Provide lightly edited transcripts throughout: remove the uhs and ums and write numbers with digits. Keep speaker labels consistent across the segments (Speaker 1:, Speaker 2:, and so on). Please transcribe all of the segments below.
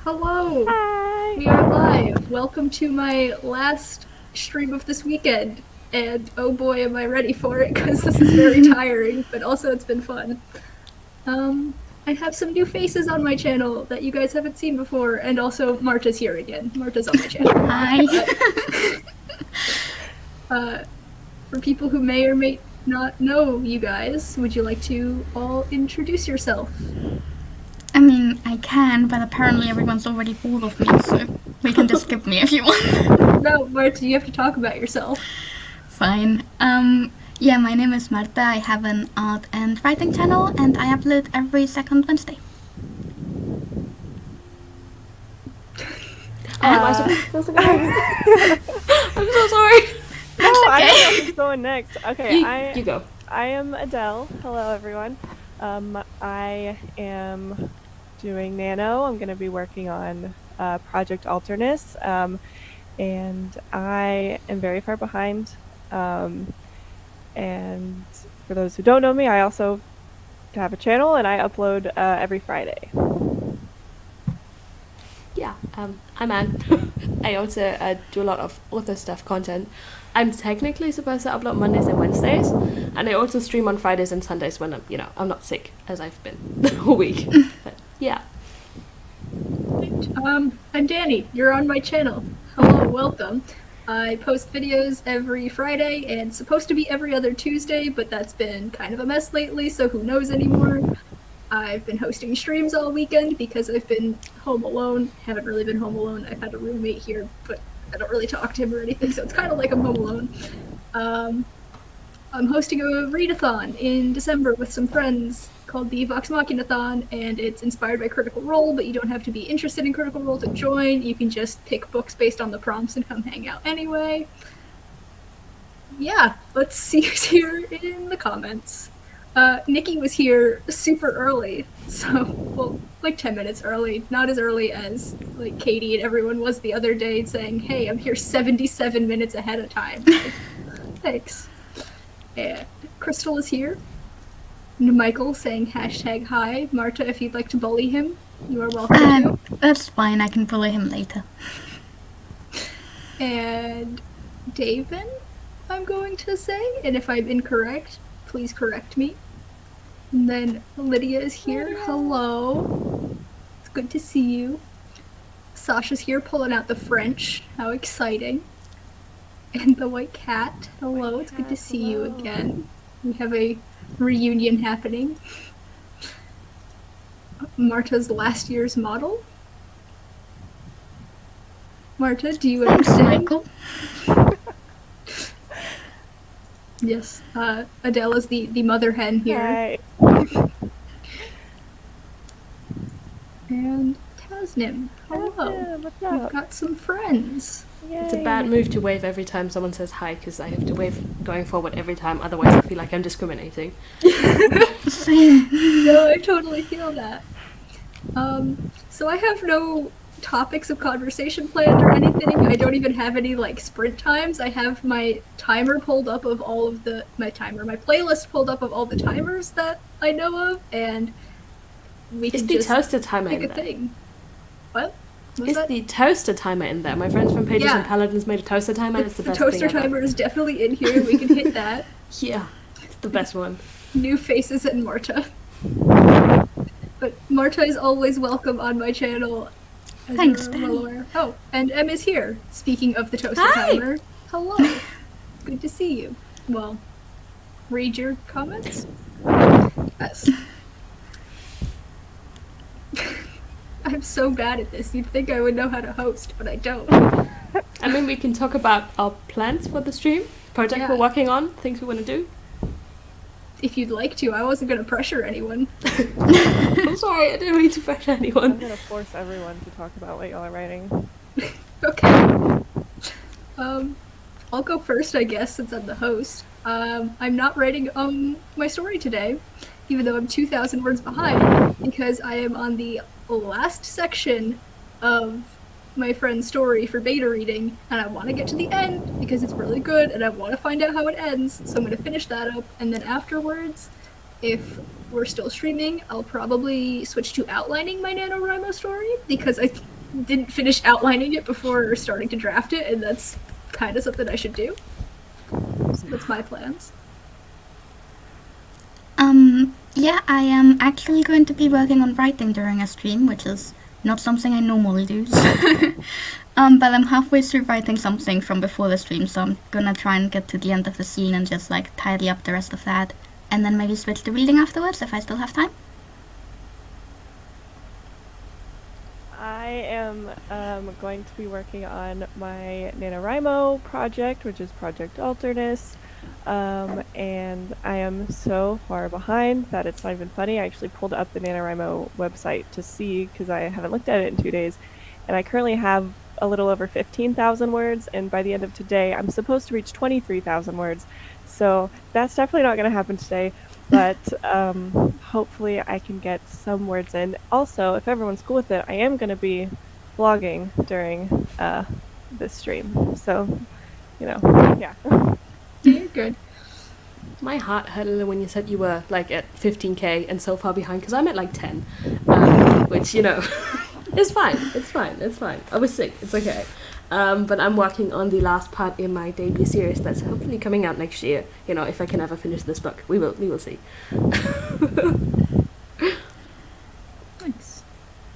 Speaker 1: Hello!
Speaker 2: Hi!
Speaker 1: We are live. Welcome to my last stream of this weekend. And oh boy, am I ready for it, because this is very tiring, but also it's been fun. I have some new faces on my channel that you guys haven't seen before, and also Marta's here again. Marta's on my channel.
Speaker 3: Hi.
Speaker 1: For people who may or may not know you guys, would you like to all introduce yourself?
Speaker 3: I mean, I can, but apparently everyone's already bored of me, so we can just skip me if you want.
Speaker 1: No, Marta, you have to talk about yourself.
Speaker 3: Fine. Yeah, my name is Marta. I have an art and writing channel, and I upload every second Wednesday.
Speaker 2: Am I supposed to go? I'm so sorry.
Speaker 3: That's
Speaker 2: I don't know
Speaker 3: okay.
Speaker 2: who's going next. Okay,
Speaker 4: You go.
Speaker 2: I am Adele. Hello, everyone. I am doing Nano. I'm going to be working on Project Alternus, and I am very far behind. And for those who don't know me, I also have a channel, and I upload every Friday.
Speaker 4: Yeah, I'm Anne. I also do a lot of author stuff content. I'm technically supposed to upload Mondays and Wednesdays, and I also stream on Fridays and Sundays when I'm not sick, as I've been the whole week. But yeah.
Speaker 1: I'm Danny. You're on my channel. Hello, welcome. I post videos every Friday and supposed to be every other Tuesday, but that's been kind of a mess lately, so who knows anymore. I've been hosting streams all weekend because I've been home alone. Haven't really been home alone. I've had a roommate here, but I don't really talk to him or anything, so it's kind of like I'm home alone. I'm hosting a readathon in December with some friends called the Vox Machinathon, and it's inspired by Critical Role, but you don't have to be interested in Critical Role to join. You can just pick books based on the prompts and come hang out anyway. Yeah, let's see who's here in the comments. Nikki was here super early, so, well, like 10 minutes early. Not as early as, like, Katie and everyone was the other day saying, hey, I'm here 77 minutes ahead of time. Like, thanks. And Crystal is here. Michael saying hashtag hi. Marta, if you'd like to bully him, you are welcome to.
Speaker 3: That's fine. I can bully him later.
Speaker 1: And Daven, I'm going to say, and if I'm incorrect, please correct me. And then Lydia is here. Hello. It's good to see you. Sasha's here pulling out the French. How exciting. And the white cat. Hello, it's good to see you again. We have a reunion happening. Marta's last year's model. Marta, do you
Speaker 3: Thanks,
Speaker 1: understand?
Speaker 3: Michael.
Speaker 1: Yes, Adele is the mother hen here.
Speaker 2: Hi.
Speaker 1: And Tasnim, hello.
Speaker 2: What's
Speaker 1: We've
Speaker 2: up?
Speaker 1: got some friends.
Speaker 4: It's a bad move to wave every time someone says hi, because I have to wave going forward every time, otherwise I feel like I'm discriminating.
Speaker 3: Same.
Speaker 1: No, I totally feel that. So I have no topics of conversation planned or anything. I don't even have any like sprint times. I have my timer pulled up of all of my playlist pulled up of all the timers that I know of, and we
Speaker 4: Is
Speaker 1: can
Speaker 4: the
Speaker 1: just
Speaker 4: toaster timer
Speaker 1: pick
Speaker 4: in
Speaker 1: a
Speaker 4: there?
Speaker 1: thing. What? What's
Speaker 4: Is
Speaker 1: that?
Speaker 4: the toaster timer in there? My friends from Pages
Speaker 1: Yeah.
Speaker 4: and Paladins made a toaster timer, and it's the
Speaker 1: The
Speaker 4: best
Speaker 1: toaster
Speaker 4: thing ever.
Speaker 1: timer is definitely in here. We can hit that.
Speaker 4: Yeah, it's the best one.
Speaker 1: New faces and Marta. But Marta is always welcome on my channel. As
Speaker 3: Thanks,
Speaker 1: you're
Speaker 3: Danny.
Speaker 1: well aware. Oh, and Em is here. Speaking of the toaster
Speaker 4: Hi.
Speaker 1: timer, hello. Good to see you. Well, read your comments. Yes. I'm so bad at this. You'd think I would know how to host, but I don't.
Speaker 4: I mean, we can talk about our plans for the stream, project
Speaker 1: Yeah.
Speaker 4: we're working on, things we want to do.
Speaker 1: If you'd like to, I wasn't going to pressure anyone.
Speaker 4: I'm sorry, I didn't mean to pressure
Speaker 2: I'm
Speaker 4: anyone.
Speaker 2: gonna force everyone to talk about what y'all are writing.
Speaker 1: Okay. I'll go first, I guess, since I'm the host. I'm not writing my story today, even though I'm 2,000 words behind, because I am on the last section of my friend's story for beta reading, and I want to get to the end because it's really good, and I want to find out how it ends, so I'm going to finish that up, and then afterwards, if we're still streaming, I'll probably switch to outlining my NaNoWriMo story, because I didn't finish outlining it before starting to draft it, and that's kind of something I should do. So that's my plans.
Speaker 3: Yeah, I am actually going to be working on writing during a stream, which is not something I normally do. But I'm halfway through writing something from before the stream, so I'm gonna try and get to the end of the scene and just like tidy up the rest of that, and then maybe switch to reading afterwards if I still have time.
Speaker 2: I am going to be working on my NaNoWriMo project, which is Project Alternus. And I am so far behind that it's not even funny. I actually pulled up the NaNoWriMo website to see, because I haven't looked at it in 2 days, and I currently have a little over 15,000 words, and by the end of today I'm supposed to reach 23,000 words, so that's definitely not going to happen today, but hopefully I can get some words in. Also, if everyone's cool with it, I am going to be vlogging during this stream, so, you know, yeah.
Speaker 1: You're good.
Speaker 4: My heart hurt a little when you said you were like at 15k and so far behind, because I'm at like 10, which, you know, is fine. It's fine. It's fine. I was sick. It's okay. But I'm working on the last part in my debut series that's hopefully coming out next year. You know, if I can ever finish this book, we will see.
Speaker 1: Nice.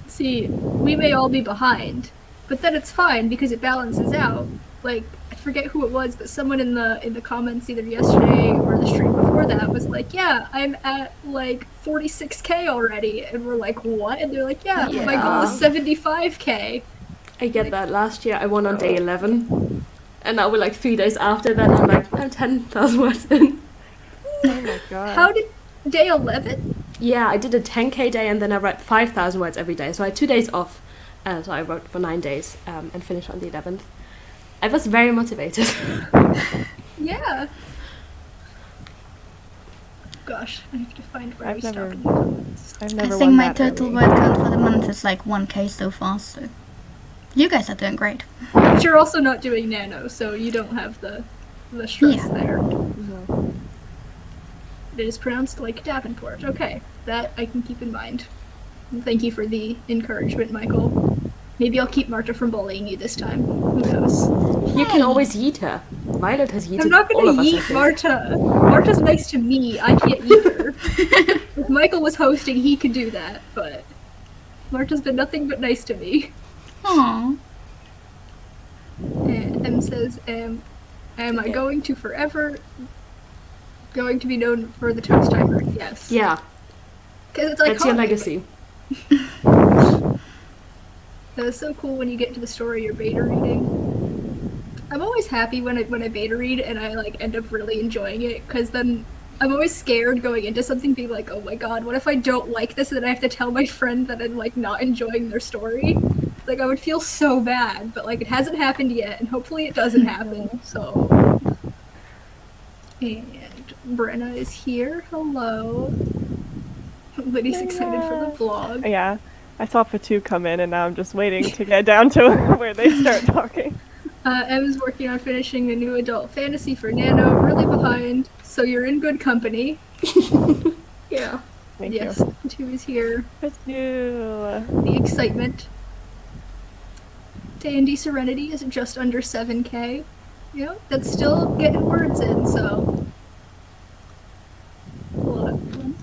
Speaker 1: See, we may all be behind, but then it's fine because it balances out. Like, I forget who it was, but someone in the comments either yesterday or the stream before that was like, yeah, I'm at like 46k already, and we're like, what? And they're like, yeah, my goal is 75k.
Speaker 4: I get that. Last year I won on day 11, and now we're like 3 days after that. I'm like, I'm 10,000 words in.
Speaker 2: Oh my god.
Speaker 1: How did day 11?
Speaker 4: Yeah, I did a 10k day, and then I wrote 5,000 words every day. So I had 2 days off, so I wrote for 9 days and finished on the 11th. I was very motivated.
Speaker 1: Yeah. Gosh, I have to find where
Speaker 2: I've
Speaker 1: we stopped
Speaker 2: never-
Speaker 1: in the comments.
Speaker 2: I've
Speaker 3: I
Speaker 2: never
Speaker 3: think
Speaker 2: won
Speaker 3: my
Speaker 2: that
Speaker 3: total
Speaker 2: early.
Speaker 3: word count for the month is like 1k so far, so you guys are doing great.
Speaker 1: But you're also not doing nano, so you don't have the stress
Speaker 3: Yeah.
Speaker 1: there.
Speaker 2: Mhm.
Speaker 1: It is pronounced like Davenport. Okay, that I can keep in mind. And thank you for the encouragement, Michael. Maybe I'll keep Marta from bullying you this time. Who knows?
Speaker 4: You can always yeet her. Violet has yeeted
Speaker 1: I'm not
Speaker 4: all
Speaker 1: gonna
Speaker 4: of us, I
Speaker 1: yeet
Speaker 4: think.
Speaker 1: Marta. Marta's nice to me. I can't yeet her. If Michael was hosting, he could do that, but Marta's been nothing but nice to me.
Speaker 3: Aww.
Speaker 1: And M says, am I going to forever going to be known for the toast timer? Yes.
Speaker 4: Yeah,
Speaker 1: Because it's iconic.
Speaker 4: that's your legacy.
Speaker 1: That was so cool when you get into the story you're beta reading. I'm always happy when I beta read and I like end up really enjoying it, because then I'm always scared going into something being like, oh my god, what if I don't like this and then I have to tell my friend that I'm like not enjoying their story? Like, I would feel so bad, but like it hasn't happened yet, and hopefully it doesn't happen. So, and Brenna is here. Hello. Liddy's excited for the vlog.
Speaker 2: Yeah, I saw Fatu come in, and now I'm just waiting to get down to where they start talking.
Speaker 1: Em's working on finishing a new adult fantasy for Nano, really behind, so you're in good company.
Speaker 4: Yeah.
Speaker 2: Thank
Speaker 1: Yes,
Speaker 2: you.
Speaker 1: Fatu is here.
Speaker 2: Fatu.
Speaker 1: The excitement. D&D Serenity is just under 7k. You know, that's still getting words in, so. A lot of fun.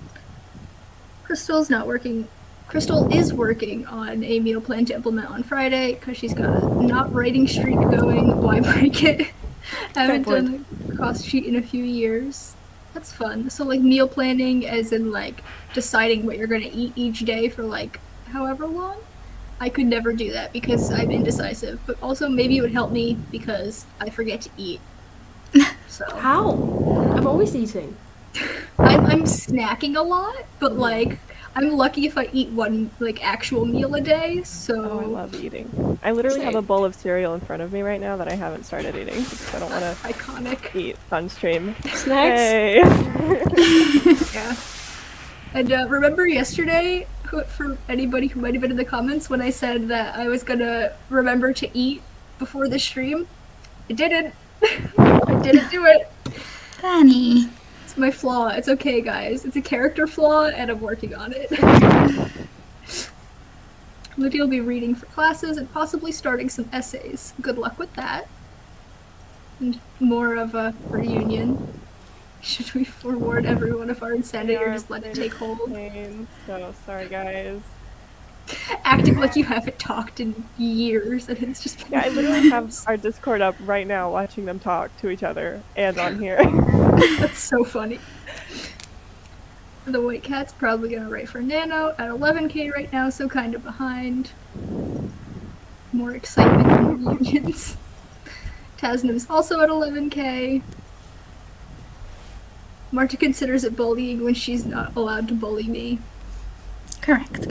Speaker 1: Crystal is working on a meal plan to implement on Friday because she's got a not writing streak going. Why break it? I haven't done a cost sheet in a few years. That's fun. So like meal planning as in like deciding what you're gonna eat each day for like however long. I could never do that because I'm indecisive, but also maybe it would help me because I forget to eat. So
Speaker 4: How? I'm always eating.
Speaker 1: I'm snacking a lot, but like I'm lucky if I eat one like actual meal a day. So
Speaker 2: Oh, I love eating. I literally have a
Speaker 4: Same.
Speaker 2: bowl of cereal in front of me right now that I haven't started eating because I don't want to
Speaker 1: iconic.
Speaker 2: eat on stream.
Speaker 4: Snacks?
Speaker 2: Hey.
Speaker 1: Yeah. And remember yesterday, for anybody who might have been in the comments, when I said that I was gonna remember to eat before the stream? I didn't. I didn't do it.
Speaker 3: Danny.
Speaker 1: It's my flaw. It's okay, guys. It's a character flaw, and I'm working on it. Lydia will be reading for classes and possibly starting some essays. Good luck with that. And more of a reunion. Should we forewarn everyone of our insanity or just let it take hold?
Speaker 2: So sorry, guys.
Speaker 1: Acting like you haven't talked in years and it's just been
Speaker 2: Yeah, I literally have our Discord up right now watching them talk to each other and on here.
Speaker 1: That's so funny. The White Cat's probably gonna write for Nano at 11k right now, so kind of behind. More excitement in reunions. Tasnim's also at 11k. Marta considers it bullying when she's not allowed to bully me.
Speaker 3: Correct.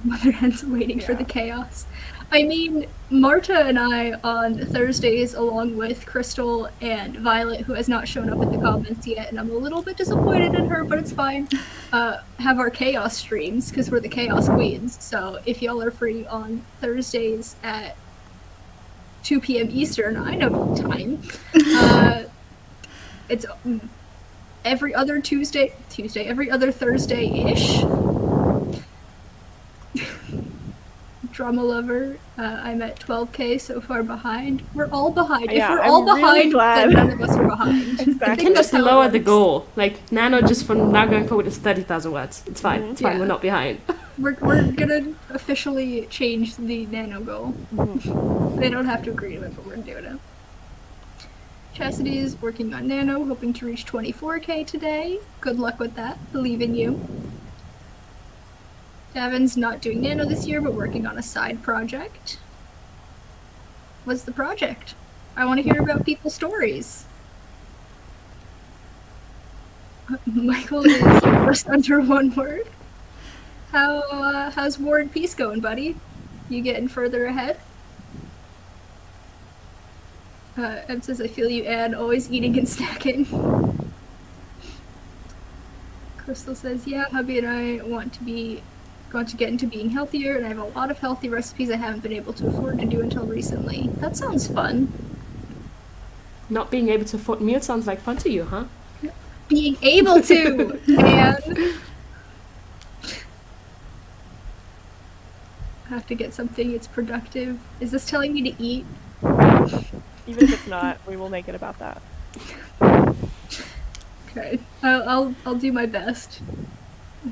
Speaker 1: Mother Hen's waiting for the chaos. I mean, Marta and I on Thursdays, along with Crystal and Violet, who has not shown up in the comments yet, and I'm a little bit disappointed in her, but it's fine, have our chaos streams, because we're the chaos queens. So if y'all are free on Thursdays at 2 p.m. Eastern, I know time. It's every other every other Thursday-ish. Drama Lover, I'm at 12k, so far behind. We're all behind.
Speaker 2: Yeah,
Speaker 1: if we're
Speaker 2: I'm
Speaker 1: all
Speaker 2: really
Speaker 1: behind,
Speaker 2: glad.
Speaker 1: then none of us are behind.
Speaker 2: Exactly.
Speaker 1: I
Speaker 4: You
Speaker 1: think
Speaker 4: can
Speaker 1: that's
Speaker 4: just
Speaker 1: how it
Speaker 4: lower the
Speaker 1: works.
Speaker 4: goal. Like, Nano just for now going forward is 30,000 words. It's fine. It's fine.
Speaker 1: Yeah.
Speaker 4: We're not behind.
Speaker 1: We're gonna officially change the nano goal. They don't have to agree to it, but we're doing it. Chastity is working on nano, hoping to reach 24k today. Good luck with that. Believe in you. Davin's not doing nano this year, but working on a side project. What's the project? I want to hear about people's stories. Michael is just under one word. How's War and Peace going, buddy? You getting further ahead? Em says, I feel you, Anne, always eating and snacking. Crystal says, yeah, hubby and I want to get into being healthier, and I have a lot of healthy recipes I haven't been able to afford to do until recently. That sounds fun.
Speaker 4: Not being able to afford meal sounds like fun to you, huh?
Speaker 1: Being able to, Anne! I have to get something that's productive. Is this telling me to eat?
Speaker 2: Even if it's not, we will make it about that.
Speaker 1: Okay, I'll do my best.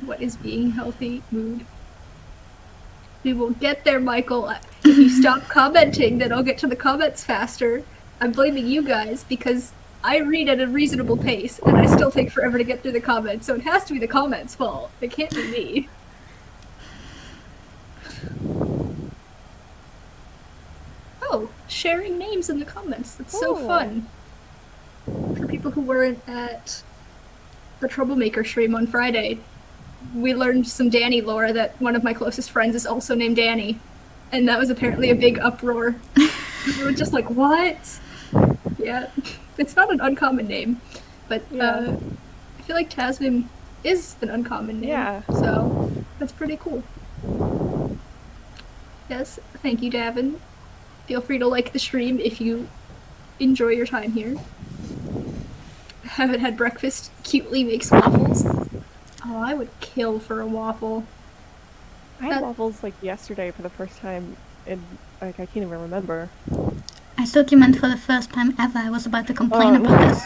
Speaker 1: What is being healthy mood? We will get there, Michael. If you stop commenting, then I'll get to the comments faster. I'm blaming you guys because I read at a reasonable pace and I still take forever to get through the comments, so it has to be the comments' fault. It can't be me. Oh, sharing names in the comments. That's so
Speaker 2: Cool.
Speaker 1: fun. For people who weren't at the Troublemaker stream on Friday, we learned some Danny lore that one of my closest friends is also named Danny. And that was apparently a big uproar. We were just like, what? Yeah, it's not an uncommon name. But
Speaker 2: Yeah.
Speaker 1: I feel like Tasnim is an uncommon name.
Speaker 2: Yeah.
Speaker 1: So that's pretty cool. Yes, thank you, Davin. Feel free to like the stream if you enjoy your time here. Haven't had breakfast. Cutely makes waffles. Oh, I would kill for a waffle.
Speaker 2: I had waffles like yesterday for the first time in like I can't even remember.
Speaker 3: I thought you meant for the first time ever. I was about to complain
Speaker 2: Oh.
Speaker 3: about this.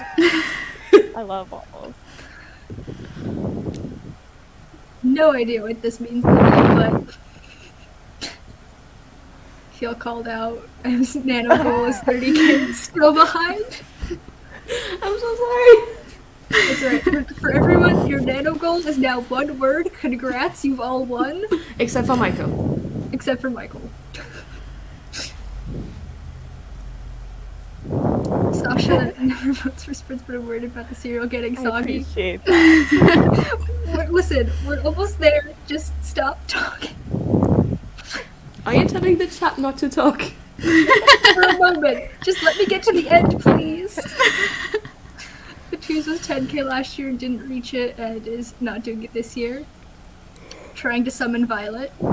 Speaker 2: I love waffles.
Speaker 1: No idea what this means, but feel called out. Nano goal is 30 kids still behind.
Speaker 4: I'm so sorry.
Speaker 1: That's right. For everyone, your nano goal is now one word. Congrats, you've all won.
Speaker 4: Except for Michael.
Speaker 1: Except for Michael. Sasha never votes for Spritz, but I'm worried about the cereal getting
Speaker 2: I
Speaker 1: soggy.
Speaker 2: appreciate that.
Speaker 1: Listen, we're almost there. Just stop talking
Speaker 4: Are you telling the chat not to talk?
Speaker 1: for a moment. Just let me get to the end, please. The twos was 10k last year and didn't reach it, and is not doing it this year. Trying to summon Violet. For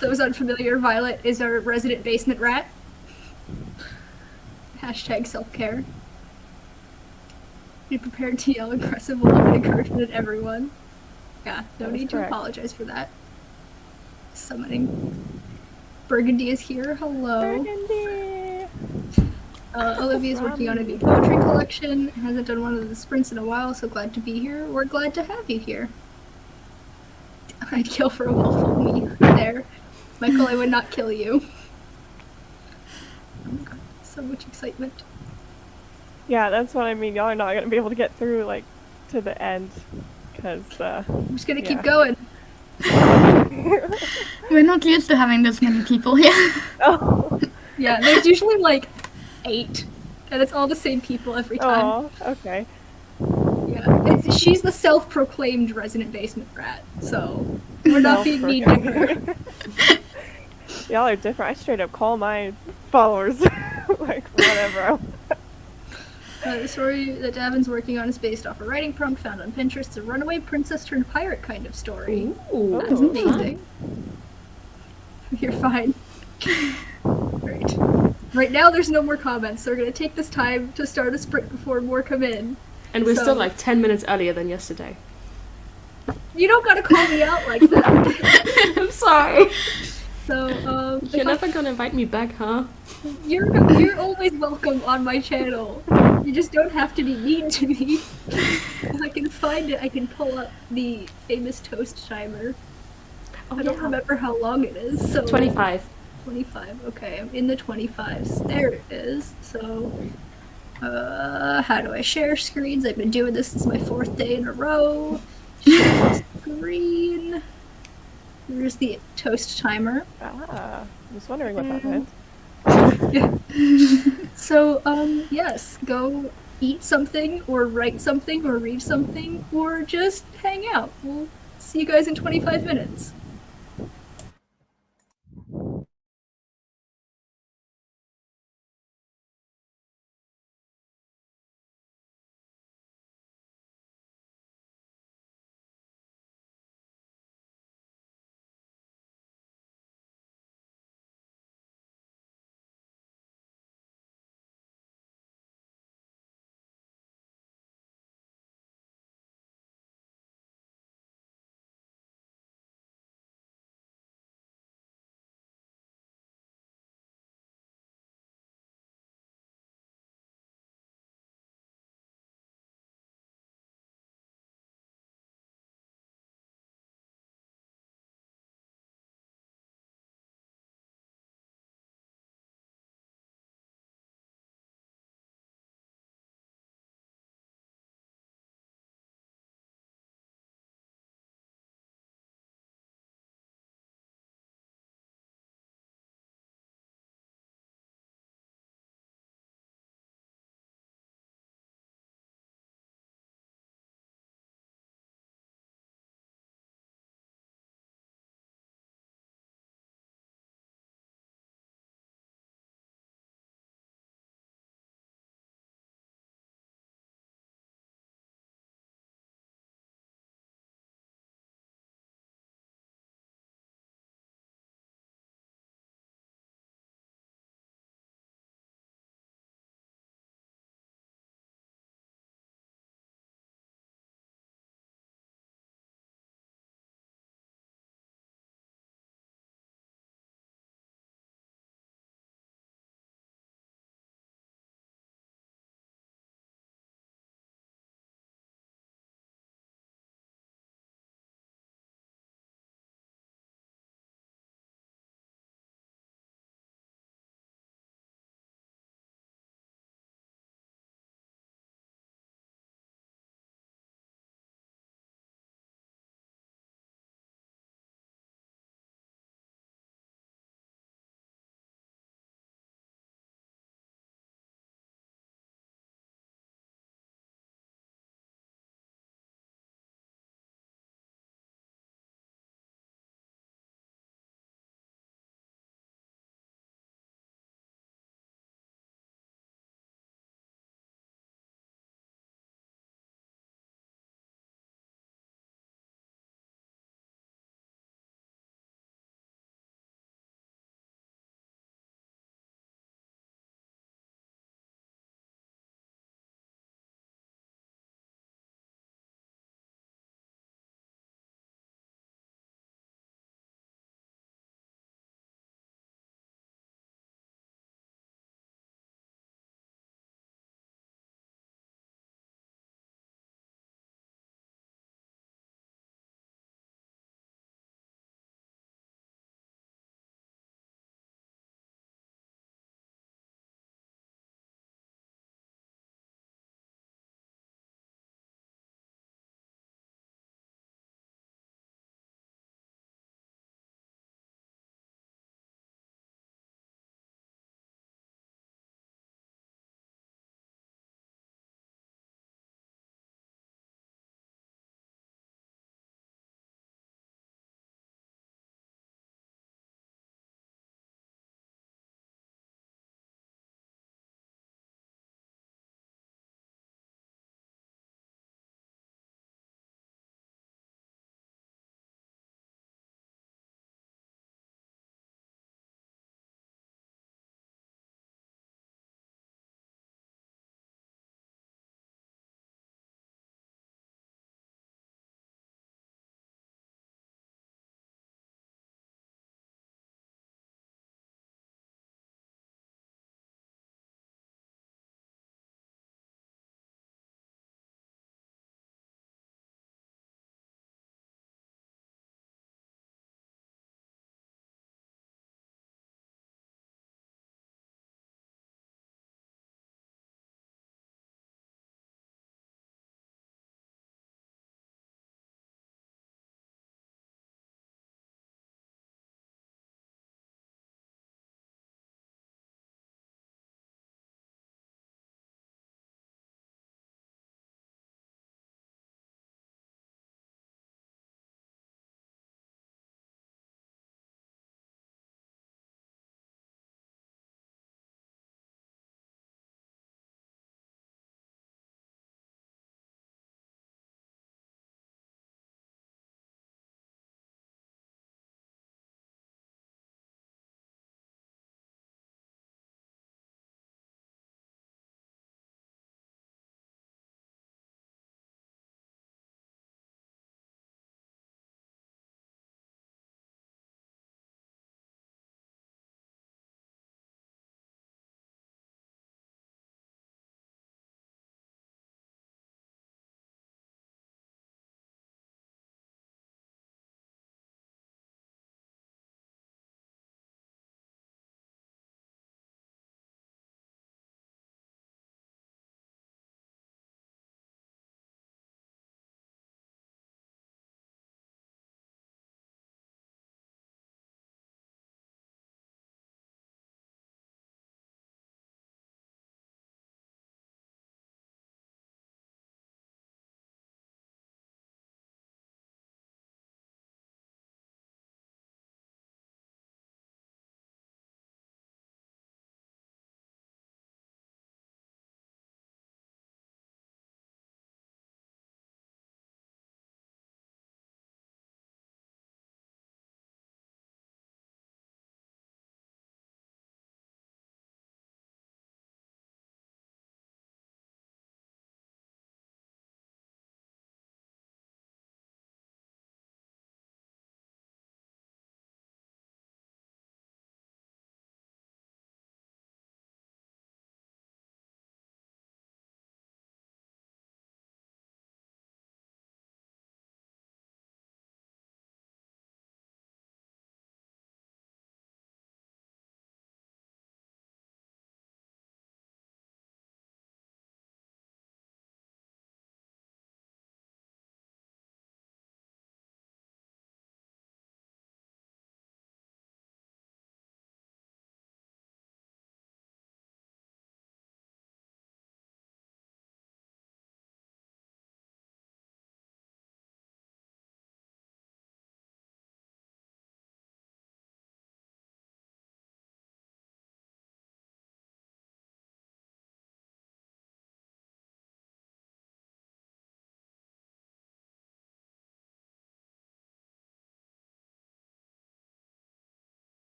Speaker 1: those unfamiliar, Violet is our resident basement rat. Hashtag self-care. Be prepared to yell aggressive love and encouragement at everyone. Yeah, no
Speaker 2: That is
Speaker 1: need to
Speaker 2: correct.
Speaker 1: apologize for that. Summoning. Burgundy is here. Hello.
Speaker 2: Burgundy!
Speaker 1: Olivia's working on a new poetry collection. Hasn't done one of the sprints in a while, so glad to be here. We're glad to have you here. I'd kill for a wolf of me. There. Michael, I would not kill you. Oh my god, so much excitement.
Speaker 2: Yeah, that's what I mean. Y'all are not gonna be able to get through like to the end because
Speaker 1: I'm just gonna
Speaker 2: Yeah.
Speaker 1: keep going.
Speaker 3: We're not used to having this many people here.
Speaker 2: oh,
Speaker 1: Yeah, there's usually like 8. And it's all the same people every time.
Speaker 2: okay.
Speaker 1: Yeah. She's the self-proclaimed resident basement rat, so we're not being mean to her.
Speaker 2: Y'all are different. I straight up call my followers like whatever.
Speaker 1: The story that Davin's working on is based off a writing prompt found on Pinterest. It's a runaway princess turned pirate kind of story.
Speaker 4: Ooh,
Speaker 1: That's
Speaker 2: Ooh.
Speaker 1: amazing. You're fine. Great. Right now, there's no more comments, so we're gonna take this time to start a sprint before more come in.
Speaker 4: And we're
Speaker 1: So-
Speaker 4: still like 10 minutes earlier than yesterday.
Speaker 1: You don't gotta call me out like that.
Speaker 4: I'm sorry.
Speaker 1: So,
Speaker 4: You're never gonna invite me back, huh?
Speaker 1: you're always welcome on my channel. You just don't have to be mean to me. If I can find it, I can pull up the famous toast timer.
Speaker 4: Oh,
Speaker 1: I don't
Speaker 4: yeah.
Speaker 1: remember how long it is. So
Speaker 4: 25.
Speaker 1: 25. Okay, I'm in the 25s. There it is. So, how do I share screens? I've been doing this since my 4th day in a row. Share screen. There's the toast timer.
Speaker 2: I was wondering what that meant.
Speaker 1: Yeah. So, yes, go eat something, or write something, or read something, or just hang out. We'll see you guys in 25 minutes.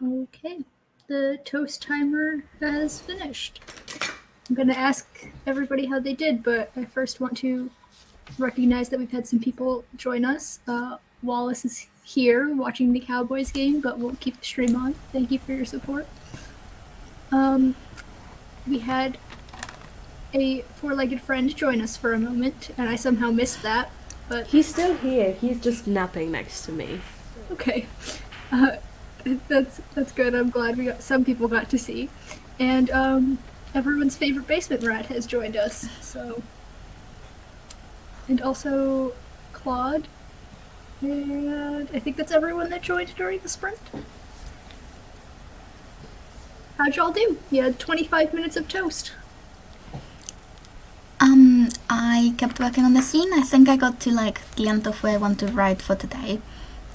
Speaker 1: Okay, the toast timer has finished. I'm gonna ask everybody how they did, but I first want to recognize that we've had some people join us. Wallace is here watching the Cowboys game, but we'll keep the stream on. Thank you for your support. We had a four-legged friend join us for a moment, and I somehow missed that. But
Speaker 4: He's still here. He's just napping next to me.
Speaker 1: okay, that's good. I'm glad we got some people got to see, and everyone's favorite basement rat has joined us. So, and also Claude, and I think that's everyone that joined during the sprint. How'd y'all do? You had 25 minutes of toast.
Speaker 3: I kept working on the scene. I think I got to like the end of where I want to write for today.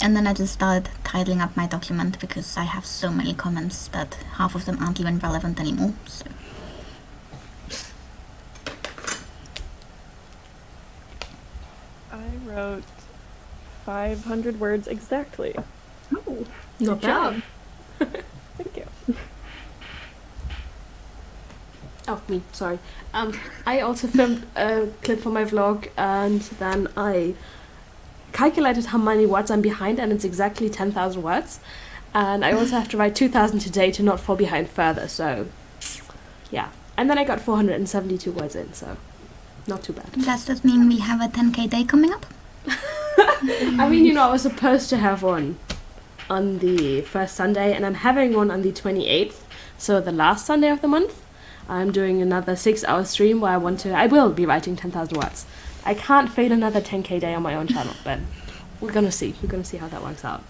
Speaker 3: And then I just started tidying up my document because I have so many comments that half of them aren't even relevant anymore. So
Speaker 2: I wrote 500 words exactly.
Speaker 1: Oh,
Speaker 4: Not
Speaker 1: good job.
Speaker 2: Thank you.
Speaker 4: Oh, me, sorry. I also filmed a clip for my vlog, and then I calculated how many words I'm behind, and it's exactly 10,000 words. And I also have to write 2,000 today to not fall behind further, so yeah. And then I got 472 words in, so not too bad.
Speaker 3: does that mean we have a 10k day coming up?
Speaker 4: I mean, you know, I was supposed to have one on the first Sunday, and I'm having one on the 28th, so the last Sunday of the month. I'm doing another 6-hour stream where I will be writing 10,000 words. I can't fail another 10k day on my own channel, but we're gonna see. We're gonna see how that works out.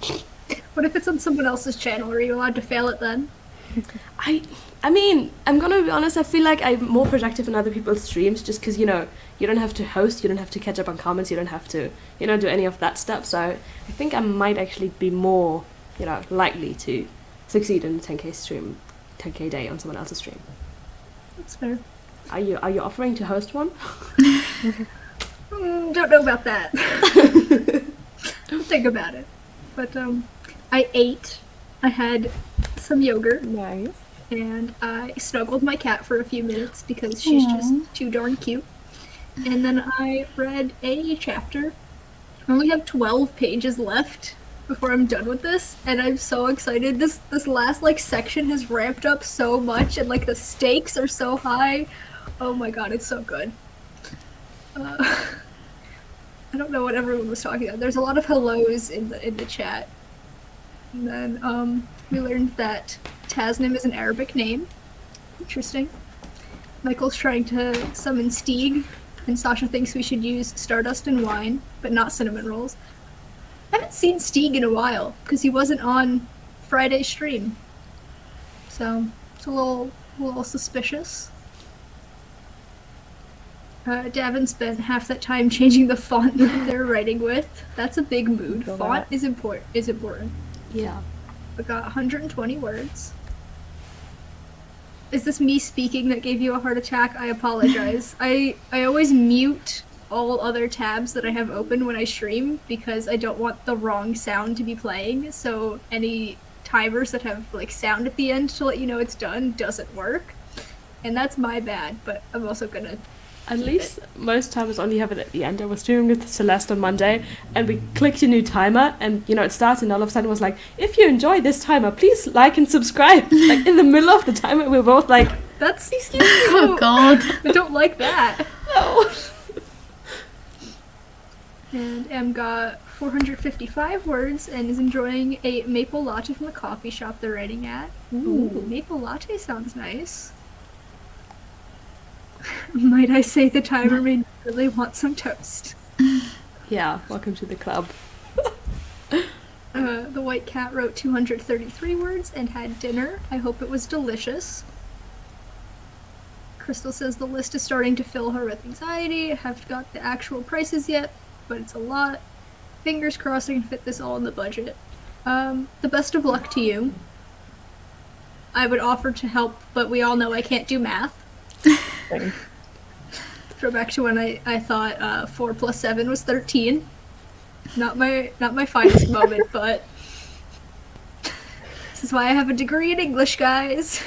Speaker 1: What if it's on someone else's channel? Are you allowed to fail it then?
Speaker 4: I mean, I'm gonna be honest, I feel like I'm more productive in other people's streams just because, you know, you don't have to host, you don't have to catch up on comments, you don't have to, you know, do any of that stuff. So I think I might actually be more, you know, likely to succeed in a 10k day on someone else's stream.
Speaker 1: That's fair.
Speaker 4: Are you offering to host one?
Speaker 1: Don't know about that. Don't think about it. But I ate. I had some yogurt,
Speaker 2: Nice.
Speaker 1: and I snuggled my cat for a few minutes because she's just too darn cute. And then I read a chapter. I only have 12 pages left before I'm done with this, and I'm so excited. This last like section has ramped up so much, and like the stakes are so high. Oh my god, it's so good. I don't know what everyone was talking about. There's a lot of hellos in the chat. And then we learned that Tasnim is an Arabic name. Interesting. Michael's trying to summon Stieg, and Sasha thinks we should use Stardust and wine, but not cinnamon rolls. I haven't seen Stieg in a while, because he wasn't on Friday's stream. So, it's a little suspicious. Davin spent half that time changing the font that they're writing with. That's a big mood.
Speaker 2: Feel
Speaker 1: Font
Speaker 2: that.
Speaker 1: is important.
Speaker 4: Yeah.
Speaker 1: I got 120 words. Is this me speaking that gave you a heart attack? I apologize. I always mute all other tabs that I have open when I stream because I don't want the wrong sound to be playing. So any timers that have like sound at the end to let you know it's done doesn't work. And that's my bad, but I'm also gonna...
Speaker 4: At least most timers only have it at the end. I was streaming with Celeste on Monday, and we clicked a new timer, and you know it started, and all of a sudden it was like, if you enjoy this timer, please like and subscribe. Like in the middle of the timer, we were both like,
Speaker 1: That's...
Speaker 4: excuse me.
Speaker 3: Oh god.
Speaker 1: I don't like that.
Speaker 4: No.
Speaker 1: And Em got 455 words and is enjoying a maple latte from the coffee shop they're writing at. Ooh, maple latte sounds nice. Might I say the timer made me really want some toast.
Speaker 4: Yeah, welcome to the club.
Speaker 1: The white cat wrote 233 words and had dinner. I hope it was delicious. Crystal says the list is starting to fill her with anxiety. I haven't got the actual prices yet, but it's a lot. Fingers crossed I can fit this all in the budget. The best of luck to you. I would offer to help, but we all know I can't do math. Throw back to when I thought 4 plus 7 was 13. Not my finest moment, but This is why I have a degree in English, guys.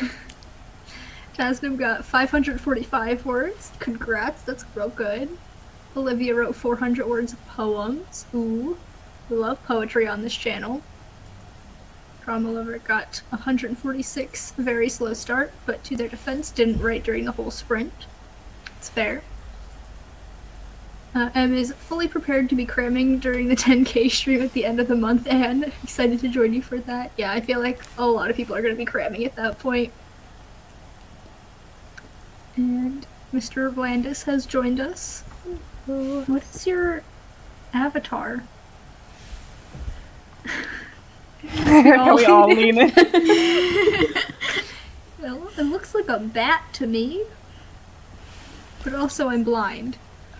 Speaker 1: Jasmine got 545 words. Congrats, that's real good. Olivia wrote 400 words of poems. Ooh, we love poetry on this channel. Drama Lover got 146, very slow start, but to their defense, didn't write during the whole sprint. It's fair. Em is fully prepared to be cramming during the 10k stream at the end of the month, and excited to join you for that. Yeah, I feel like a lot of people are going to be cramming at that point. And Mr. Blandis has joined us. What is your avatar?
Speaker 2: Can we all lean in?
Speaker 1: Well, it looks like a bat to me. But also I'm blind.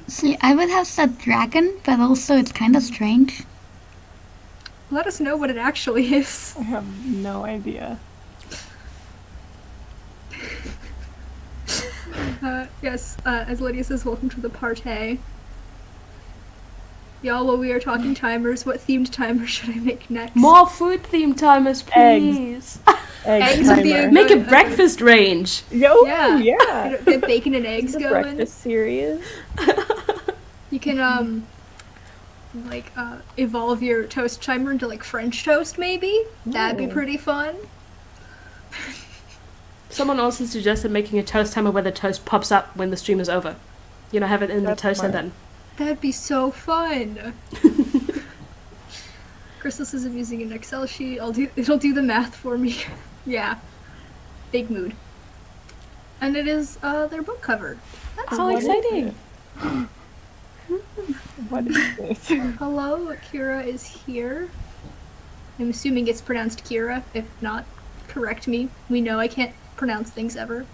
Speaker 3: See, I would have said dragon, but also it's kind of strange.
Speaker 1: Let us know what it actually is.
Speaker 2: I have no idea.
Speaker 1: Yes, as Lydia says, welcome to the party. Y'all, while we are talking timers, what themed timer should I make next?
Speaker 4: More food themed timers, please.
Speaker 1: Eggs would be a
Speaker 2: timer.
Speaker 4: Make a
Speaker 1: Okay.
Speaker 4: breakfast range.
Speaker 2: Yo,
Speaker 1: Yeah.
Speaker 2: yeah.
Speaker 1: Get bacon and eggs
Speaker 2: The
Speaker 1: going.
Speaker 2: breakfast series.
Speaker 1: You can, evolve your toast timer into, like, French toast, maybe? That'd be
Speaker 2: Ooh.
Speaker 1: pretty fun.
Speaker 4: Someone also suggested making a toast timer where the toast pops up when the stream is over. You know, have it in
Speaker 2: That's
Speaker 4: the toast
Speaker 2: smart.
Speaker 4: and then.
Speaker 1: That'd be so fun. Crystal says I'm using an Excel sheet. It'll do the math for me. Yeah. Big mood. And it is their book cover. That's
Speaker 4: Oh,
Speaker 2: What is
Speaker 4: exciting.
Speaker 2: it? What is this?
Speaker 1: Hello, Kira is here. I'm assuming it's pronounced Kira. If not, correct me. We know I can't pronounce things ever.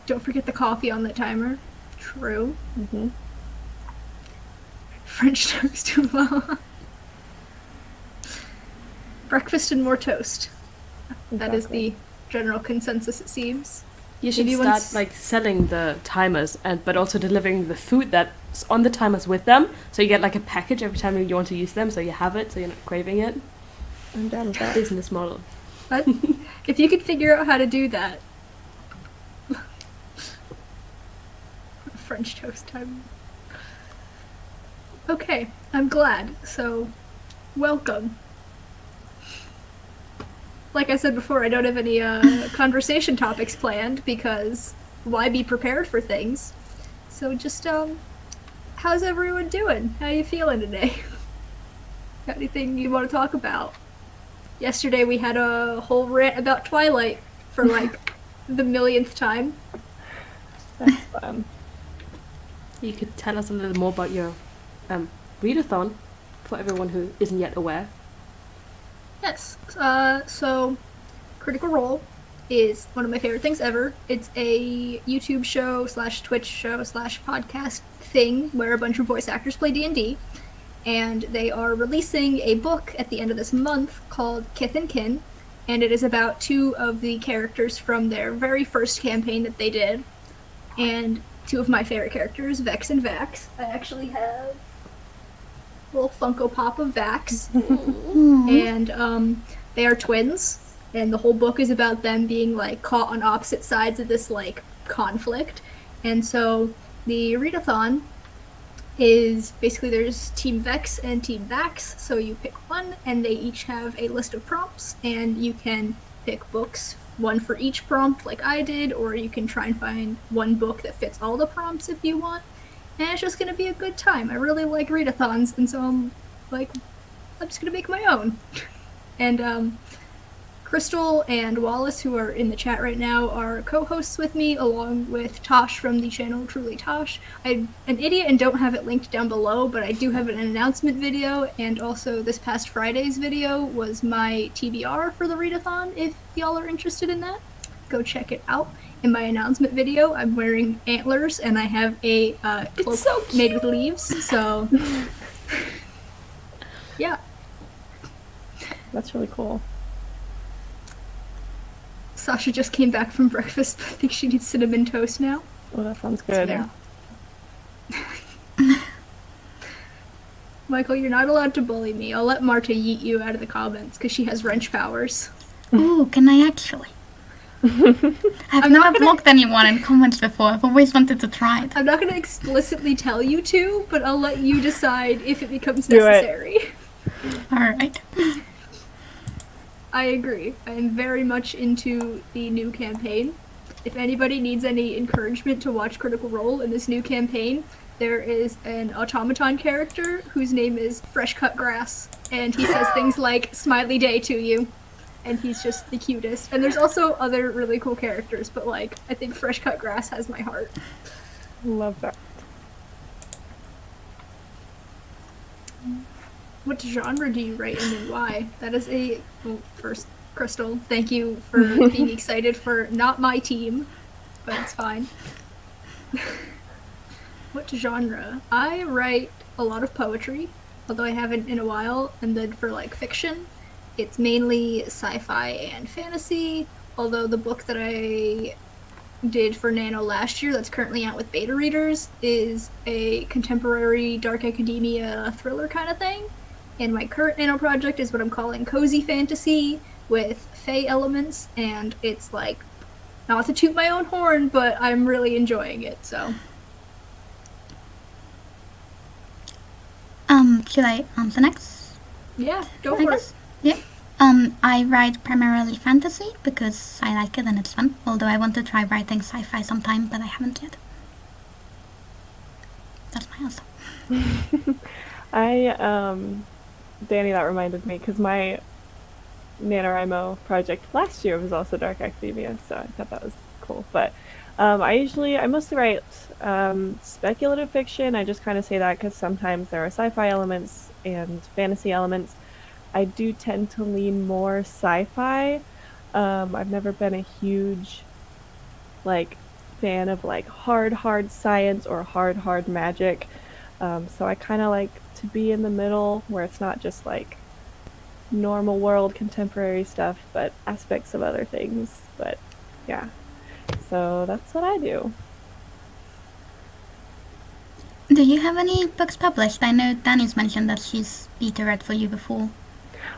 Speaker 1: Don't forget the coffee on the timer. True.
Speaker 2: Mhm.
Speaker 1: French toast. Breakfast and more toast. That is
Speaker 2: Exactly.
Speaker 1: the general consensus, it seems.
Speaker 4: You should
Speaker 1: Maybe
Speaker 4: start
Speaker 1: once-
Speaker 4: like selling the timers, but also delivering the food that's on the timers with them. So you get like a package every time you want to use them, so you have it, so you're not craving it.
Speaker 2: I'm down with that.
Speaker 4: Business model.
Speaker 1: But if you could figure out how to do that. French toast time. Okay, I'm glad. So, welcome. Like I said before, I don't have any conversation topics planned because why be prepared for things? So just how's everyone doing? How you feeling today? Got anything you want to talk about? Yesterday we had a whole rant about Twilight for like the millionth time.
Speaker 2: That's fun.
Speaker 4: You could tell us a little more about your readathon for everyone who isn't yet aware.
Speaker 1: Yes. So Critical Role is one of my favorite things ever. It's a YouTube show / Twitch show / podcast thing where a bunch of voice actors play D&D. And they are releasing a book at the end of this month called Kith and Kin. And it is about two of the characters from their very first campaign that they did. And two of my favorite characters, Vex and Vax. I actually have a little Funko Pop of Vax. And they are twins, and the whole book is about them being like caught on opposite sides of this like conflict. And so the readathon is basically there's Team Vex and Team Vax, so you pick one and they each have a list of prompts, and you can pick books, one for each prompt like I did, or you can try and find one book that fits all the prompts if you want. And it's just gonna be a good time. I really like readathons, and so I'm just gonna make my own. And Crystal and Wallace, who are in the chat right now, are co-hosts with me, along with Tosh from the channel Truly Tosh. I'm an idiot and don't have it linked down below, but I do have an announcement video, and also this past Friday's video was my TBR for the readathon, if y'all are interested in that. Go check it out. In my announcement video, I'm wearing antlers, and I have a cloak
Speaker 4: so
Speaker 1: made with leaves, so... yeah.
Speaker 2: That's really cool.
Speaker 1: Sasha just came back from breakfast, but I think she needs cinnamon toast now.
Speaker 2: Oh, that sounds good.
Speaker 1: Yeah. Michael, you're not allowed to bully me. I'll let Marta yeet you out of the comments because she has wrench powers.
Speaker 3: Ooh, can I actually? I've
Speaker 1: I'm not
Speaker 3: never
Speaker 1: gonna-
Speaker 3: blocked anyone in comments before. I've always wanted to try it.
Speaker 1: I'm not going to explicitly tell you to, but I'll let you decide if it becomes
Speaker 2: Do it.
Speaker 1: necessary.
Speaker 3: Alright.
Speaker 1: I agree. I am very much into the new campaign. If anybody needs any encouragement to watch Critical Role in this new campaign, there is an automaton character whose name is Fresh Cut Grass, and he says things like "Smiley Day" to you, and he's just the cutest. And there's also other really cool characters, but like I think Fresh Cut Grass has my heart.
Speaker 2: Love that.
Speaker 1: What genre do you write in and why? That is a well, first, Crystal. Thank you for being excited for not my team, but it's fine. What genre? I write a lot of poetry, although I haven't in a while, and then for like fiction, it's mainly sci-fi and fantasy, although the book that I did for Nano last year that's currently out with beta readers is a contemporary dark academia thriller kind of thing. And my current Nano project is what I'm calling cozy fantasy with fae elements, and it's like, not to toot my own horn, but I'm really enjoying it, so.
Speaker 3: Should I answer next?
Speaker 1: Yeah, go
Speaker 3: I
Speaker 1: for
Speaker 3: guess.
Speaker 1: it.
Speaker 3: Yeah. I write primarily fantasy because I like it and it's fun. Although I want to try writing sci-fi sometime, but I haven't yet. That's my answer.
Speaker 2: Danny, that reminded me because my NaNoWriMo project last year was also Dark Academia, so I thought that was cool. But I mostly write speculative fiction. I just kind of say that because sometimes there are sci-fi elements and fantasy elements. I do tend to lean more sci-fi. I've never been a huge like fan of like hard science or hard magic. So I kind of like to be in the middle where it's not just like normal world contemporary stuff, but aspects of other things. But yeah, so that's what I do.
Speaker 3: Do you have any books published? I know Danny's mentioned that she's beta read for you before.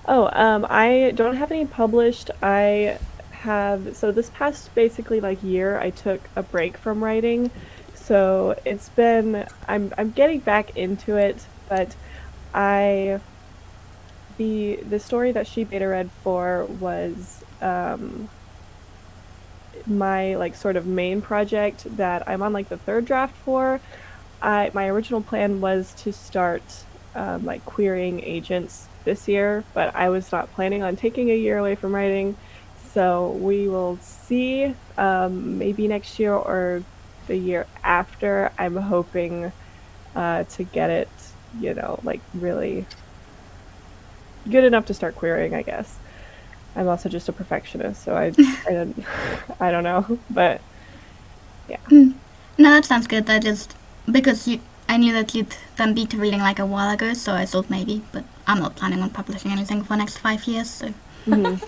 Speaker 2: Oh, I don't have any published. So this past basically like year, I took a break from writing. So it's been, I'm getting back into it, but the story that she beta read for was my like sort of main project that I'm on like the third draft for. My original plan was to start like querying agents this year, but I was not planning on taking a year away from writing. So we will see, maybe next year or the year after. I'm hoping to get it, like really good enough to start querying, I guess. I'm also just a perfectionist, so I don't know, but yeah.
Speaker 3: No, that sounds good. Because I knew that you'd done beta reading like a while ago, so I thought maybe, but I'm not planning on publishing anything for the next 5 years, so.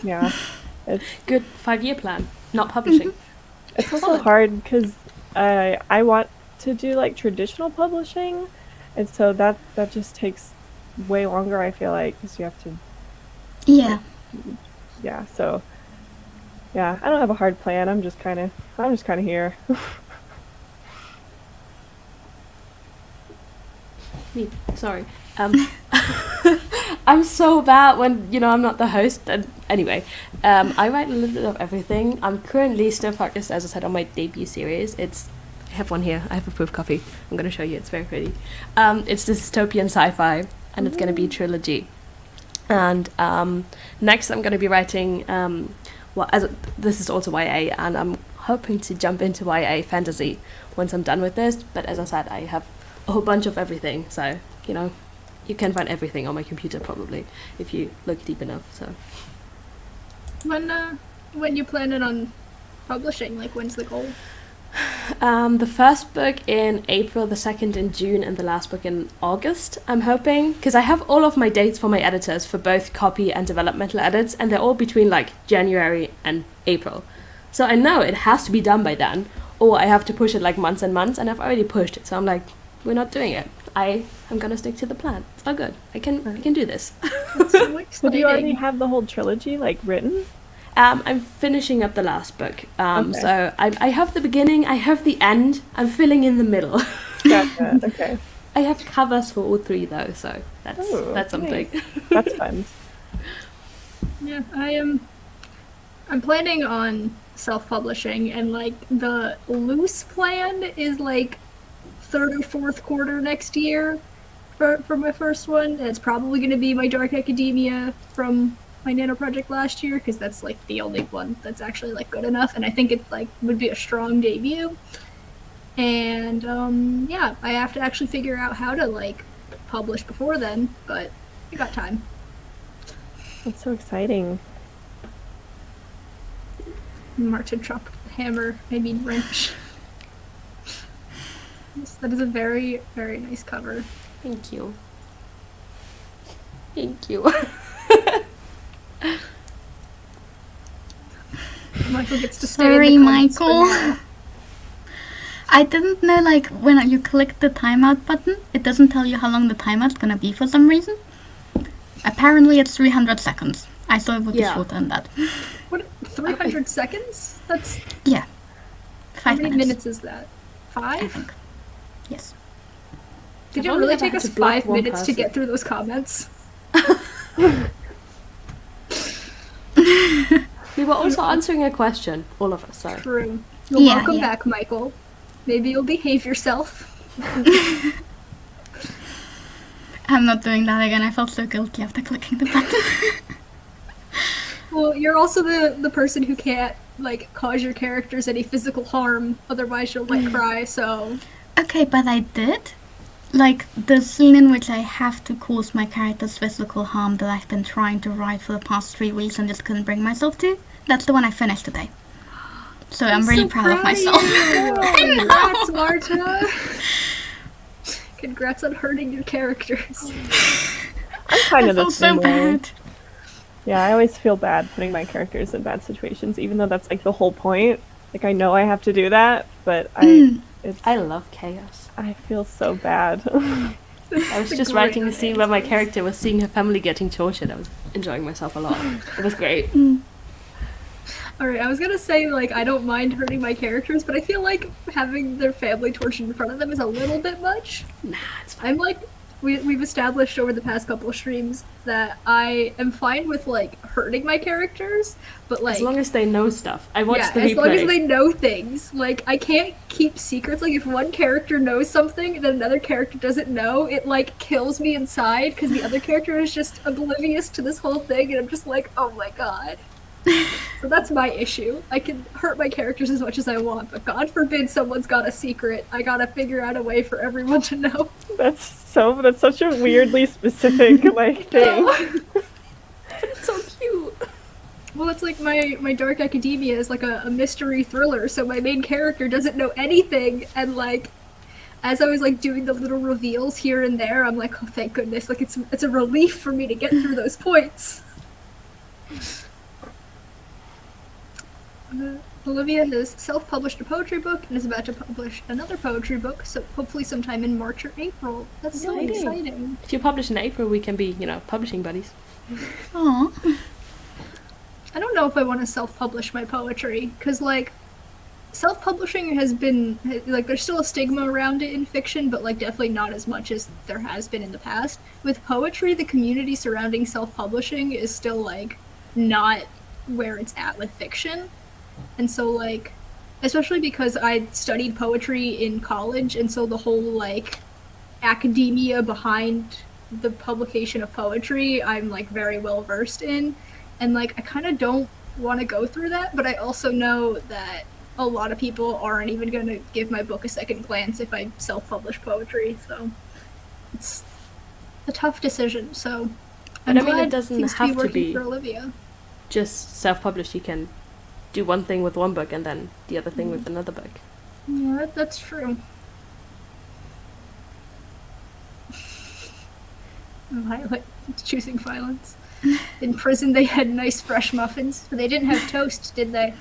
Speaker 2: Yeah. It's
Speaker 4: Good 5-year plan, not publishing.
Speaker 2: It's also hard because I want to do like traditional publishing, and so that just takes way longer. I feel like because you have to.
Speaker 3: Yeah.
Speaker 2: Yeah. So. Yeah, I don't have a hard plan. I'm just kind of here.
Speaker 4: Sorry. I'm so bad when I'm not the host. And anyway, I write a little bit of everything. I'm currently still focused, as I said, on my debut series. I have one here. I have a proof copy. I'm going to show you. It's very pretty. It's dystopian sci-fi, and it's going to be a trilogy. And next, I'm going to be writing. This is also YA, and I'm hoping to jump into YA fantasy once I'm done with this. But as I said, I have a whole bunch of everything, so you can find everything on my computer probably if you look deep enough. So
Speaker 1: when you planning on publishing, like when's the goal?
Speaker 4: the first book in April, the second in June, and the last book in August, I'm hoping, because I have all of my dates for my editors for both copy and developmental edits, and they're all between like January and April, so I know it has to be done by then, or I have to push it like months and months, and I've already pushed it, so I'm like, we're not doing it. I am gonna stick to the plan. It's all good. I can do this.
Speaker 1: That's so
Speaker 2: So
Speaker 1: exciting.
Speaker 2: do you already have the whole trilogy like written?
Speaker 4: I'm finishing up the last book.
Speaker 2: Okay.
Speaker 4: So I have the beginning, I have the end, I'm filling in the middle.
Speaker 2: Gotcha. Okay.
Speaker 4: I have covers for all three though, so
Speaker 2: Ooh,
Speaker 4: that's something.
Speaker 2: nice. That's fun.
Speaker 1: Yeah, I'm planning on self-publishing, and like the loose plan is like third or fourth quarter next year for my first one. And it's probably going to be my Dark Academia from my Nano project last year, because that's like the only one that's actually like good enough, and I think it like would be a strong debut. And yeah, I have to actually figure out how to like publish before then, but I got time.
Speaker 2: That's so exciting.
Speaker 1: Martin dropped the hammer, I mean wrench. Yes, that is a very, very nice cover.
Speaker 4: Thank you. Thank you.
Speaker 1: Michael gets to stay in
Speaker 3: Sorry,
Speaker 1: the comments for
Speaker 3: Michael.
Speaker 1: now.
Speaker 3: I didn't know, like, when you click the timeout button, it doesn't tell you how long the timeout's gonna be for some reason. Apparently it's 300 seconds. I thought it would be
Speaker 4: Yeah.
Speaker 3: shorter than that.
Speaker 1: What, 300 seconds? That's,
Speaker 3: Yeah.
Speaker 1: how
Speaker 3: 5
Speaker 1: many
Speaker 3: minutes,
Speaker 1: minutes is that?
Speaker 3: I
Speaker 1: 5?
Speaker 3: think. Yes.
Speaker 1: Did
Speaker 4: I've
Speaker 1: it
Speaker 4: only
Speaker 1: really
Speaker 4: ever
Speaker 1: take
Speaker 4: had
Speaker 1: us
Speaker 4: to block
Speaker 1: 5
Speaker 4: one
Speaker 1: minutes to
Speaker 4: person.
Speaker 1: get through those comments?
Speaker 4: We were also answering a question, all of us, so.
Speaker 1: True. Well,
Speaker 3: Yeah,
Speaker 1: welcome
Speaker 3: yeah.
Speaker 1: back, Michael. Maybe you'll behave yourself.
Speaker 3: I'm not doing that again. I felt so guilty after clicking the button.
Speaker 1: Well, you're also the person who can't, like, cause your characters any physical harm, otherwise you'll, like, cry, so...
Speaker 3: Okay, but I did. Like, the scene in which I have to cause my characters physical harm that I've been trying to write for the past 3 weeks and just couldn't bring myself to, that's the one I finished today. So I'm really
Speaker 1: so
Speaker 3: proud of myself.
Speaker 1: Congrats, Marta! Congrats on hurting your characters.
Speaker 2: I'm kind
Speaker 3: I
Speaker 2: of the
Speaker 3: feel
Speaker 2: same
Speaker 3: so
Speaker 2: way.
Speaker 3: bad.
Speaker 2: Yeah, I always feel bad putting my characters in bad situations, even though that's like the whole point. Like I know I have to do that, but
Speaker 4: I love chaos.
Speaker 2: I feel so bad.
Speaker 4: I was just writing a scene where my character was seeing her family getting tortured. I was enjoying myself a lot. It was great.
Speaker 1: Alright, I was gonna say, like, I don't mind hurting my characters, but I feel like having their family tortured in front of them is a little bit much.
Speaker 4: Nah, it's fine.
Speaker 1: I'm like, we've established over the past couple of streams that I am fine with, like, hurting my characters, but, like...
Speaker 4: As long as they know stuff. I watched
Speaker 1: yeah,
Speaker 4: the
Speaker 1: as
Speaker 4: replay.
Speaker 1: long as they know things. Like, I can't keep secrets. Like, if one character knows something and then another character doesn't know, it, like, kills me inside because the other character is just oblivious to this whole thing, and I'm just like, oh my god. So that's my issue. I can hurt my characters as much as I want, but God forbid someone's got a secret. I gotta figure out a way for everyone to know.
Speaker 2: That's such a weirdly specific like thing.
Speaker 4: It's so cute.
Speaker 1: Well, it's like my Dark Academia is like a mystery thriller, so my main character doesn't know anything, and like, as I was like doing the little reveals here and there, I'm like, oh thank goodness, like it's a relief for me to get through those points. Olivia has self-published a poetry book and is about to publish another poetry book, so hopefully sometime in March or April. That's so
Speaker 4: Exciting.
Speaker 1: exciting.
Speaker 4: If you publish in April, we can be, publishing buddies.
Speaker 3: Aw.
Speaker 1: I don't know if I want to self-publish my poetry, because, like, self-publishing has been, like, there's still a stigma around it in fiction, but, like, definitely not as much as there has been in the past. With poetry, the community surrounding self-publishing is still, like, not where it's at with fiction. And so, like, especially because I studied poetry in college, and so the whole, like, academia behind the publication of poetry, I'm, like, very well versed in. And, like, I kind of don't want to go through that, but I also know that a lot of people aren't even going to give my book a second glance if I self-publish poetry, so it's a tough decision, so I'm
Speaker 4: But I mean,
Speaker 1: glad
Speaker 4: it doesn't
Speaker 1: seems
Speaker 4: have
Speaker 1: to
Speaker 4: to
Speaker 1: be working
Speaker 4: be
Speaker 1: for Olivia.
Speaker 4: just self-published. You can do one thing with one book and then the other thing with another book.
Speaker 1: Yeah, that's true. Violet choosing violence. In prison, they had nice fresh muffins, but they didn't have toast, did they?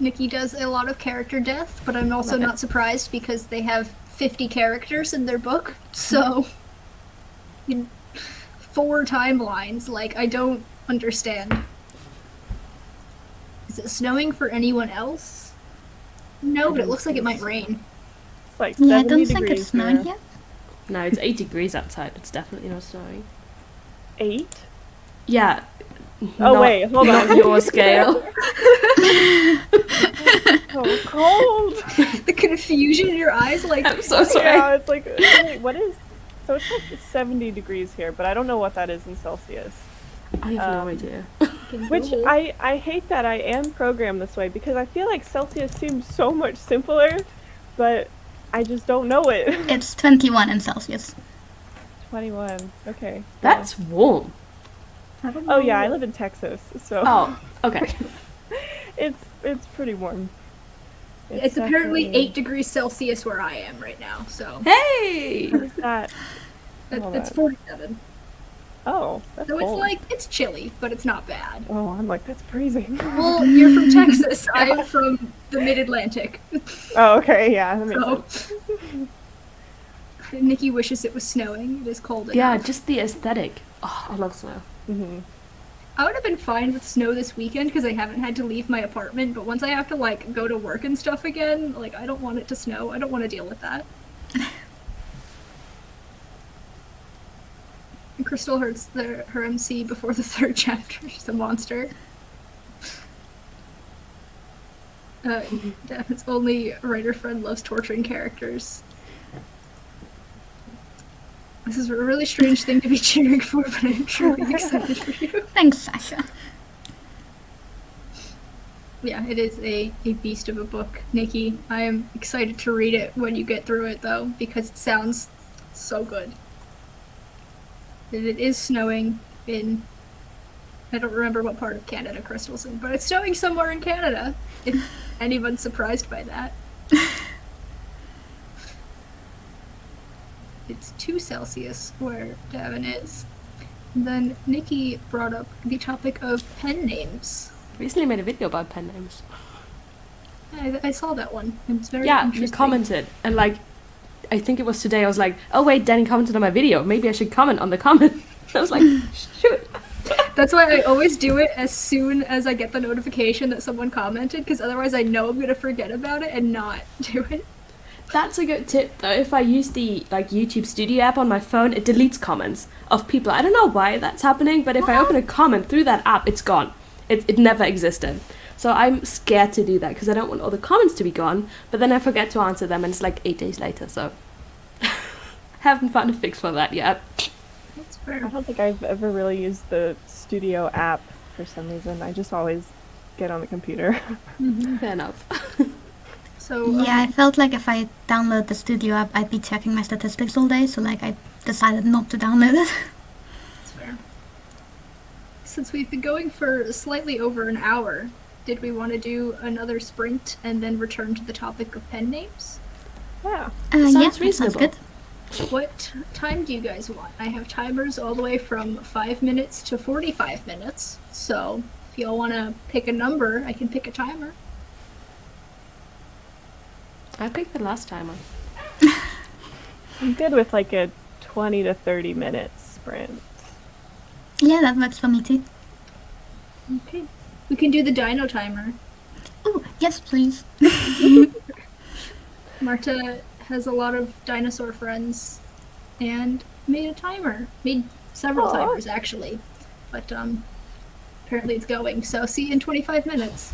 Speaker 1: Nikki does a lot of character death, but I'm also
Speaker 4: Love it.
Speaker 1: not surprised because they have 50 characters in their book, so 4 timelines. Like, I don't understand. Is it snowing for anyone else? No, but it looks like it might rain.
Speaker 2: It's like
Speaker 3: Yeah, I
Speaker 2: 70
Speaker 3: don't think
Speaker 2: degrees
Speaker 3: it's snowing
Speaker 2: here.
Speaker 3: yet.
Speaker 4: No, it's 8 degrees outside. It's definitely not snowing.
Speaker 2: 8?
Speaker 4: Yeah.
Speaker 2: Oh, wait, hold
Speaker 4: not
Speaker 2: on.
Speaker 4: your scale.
Speaker 2: So cold.
Speaker 1: The confusion in your eyes, like,
Speaker 4: I'm so sorry.
Speaker 2: Yeah, it's like, wait, what is... So it's like 70 degrees here, but I don't know what that is in Celsius.
Speaker 4: I have no idea.
Speaker 2: Which I hate that I am programmed this way because I feel like Celsius seems so much simpler, but I just don't know it.
Speaker 3: It's 21 in Celsius.
Speaker 2: 21. Okay.
Speaker 4: That's warm.
Speaker 2: Oh yeah, I live in Texas, so
Speaker 4: Oh, okay.
Speaker 2: it's pretty warm.
Speaker 1: It's apparently
Speaker 2: definitely-
Speaker 1: 8 degrees Celsius where I am right now, so
Speaker 4: Hey!
Speaker 2: What is that?
Speaker 1: that's 47.
Speaker 2: Oh, that's
Speaker 1: So it's
Speaker 2: cold.
Speaker 1: like, it's chilly, but it's not bad.
Speaker 2: Oh, I'm like, that's freezing.
Speaker 1: Well, you're from Texas. I'm from the mid-Atlantic.
Speaker 2: Oh, okay, yeah, that makes
Speaker 1: So,
Speaker 2: sense.
Speaker 1: Nikki wishes it was snowing. It is cold enough.
Speaker 4: Yeah, just the aesthetic. Oh, I love snow.
Speaker 2: Hmm.
Speaker 1: I would have been fine with snow this weekend because I haven't had to leave my apartment, but once I have to, like, go to work and stuff again, like, I don't want it to snow. I don't want to deal with that. And Crystal hurts her MC before the 3rd chapter. She's a monster. Davin's only writer friend loves torturing characters. This is a really strange thing to be cheering for, but I'm truly excited for you.
Speaker 3: Thanks, Sasha.
Speaker 1: Yeah, it is a beast of a book, Nikki. I am excited to read it when you get through it, though, because it sounds so good. And it is snowing in... I don't remember what part of Canada Crystal's in, but it's snowing somewhere in Canada, if anyone's surprised by that. It's 2 Celsius where Davin is. And then Nikki brought up the topic of pen names.
Speaker 4: Recently made a video about pen names.
Speaker 1: I saw that one. It's very
Speaker 4: Yeah, you
Speaker 1: interesting.
Speaker 4: commented, and like, I think it was today. I was like, oh wait, Danny commented on my video. Maybe I should comment on the comment. I was like, shoot.
Speaker 1: That's why I always do it as soon as I get the notification that someone commented, because otherwise I know I'm gonna forget about it and not do it.
Speaker 4: That's a good tip though. If I use the like YouTube Studio app on my phone, it deletes comments of people. I don't know why that's happening, but if I open a comment through that app, it's gone. It never existed. So I'm scared to do that because I don't want all the comments to be gone, but then I forget to answer them and it's like 8 days later, so haven't found a fix for that yet.
Speaker 1: That's
Speaker 2: I
Speaker 1: fair.
Speaker 2: don't think I've ever really used the Studio app for some reason. I just always get on the computer.
Speaker 4: Fair enough.
Speaker 1: So
Speaker 3: Yeah, I felt like if I download the Studio app, I'd be checking my statistics all day, so like I decided not to download it.
Speaker 1: that's fair. Since we've been going for slightly over an hour, did we want to do another sprint and then return to the topic of pen names?
Speaker 2: Yeah.
Speaker 3: Yeah,
Speaker 4: Sounds
Speaker 3: that sounds
Speaker 4: reasonable.
Speaker 3: good.
Speaker 1: What time do you guys want? I have timers all the way from 5 minutes to 45 minutes, so if y'all want to pick a number, I can pick a timer.
Speaker 4: I picked the last timer.
Speaker 2: I'm good with like a 20 to 30 minute sprint.
Speaker 3: Yeah, that works for me too.
Speaker 1: Okay. We can do the dino timer.
Speaker 3: Oh, yes, please.
Speaker 1: Marta has a lot of dinosaur friends and made a timer. Made several
Speaker 2: Aw.
Speaker 1: timers actually. But apparently it's going. So see you in 25 minutes.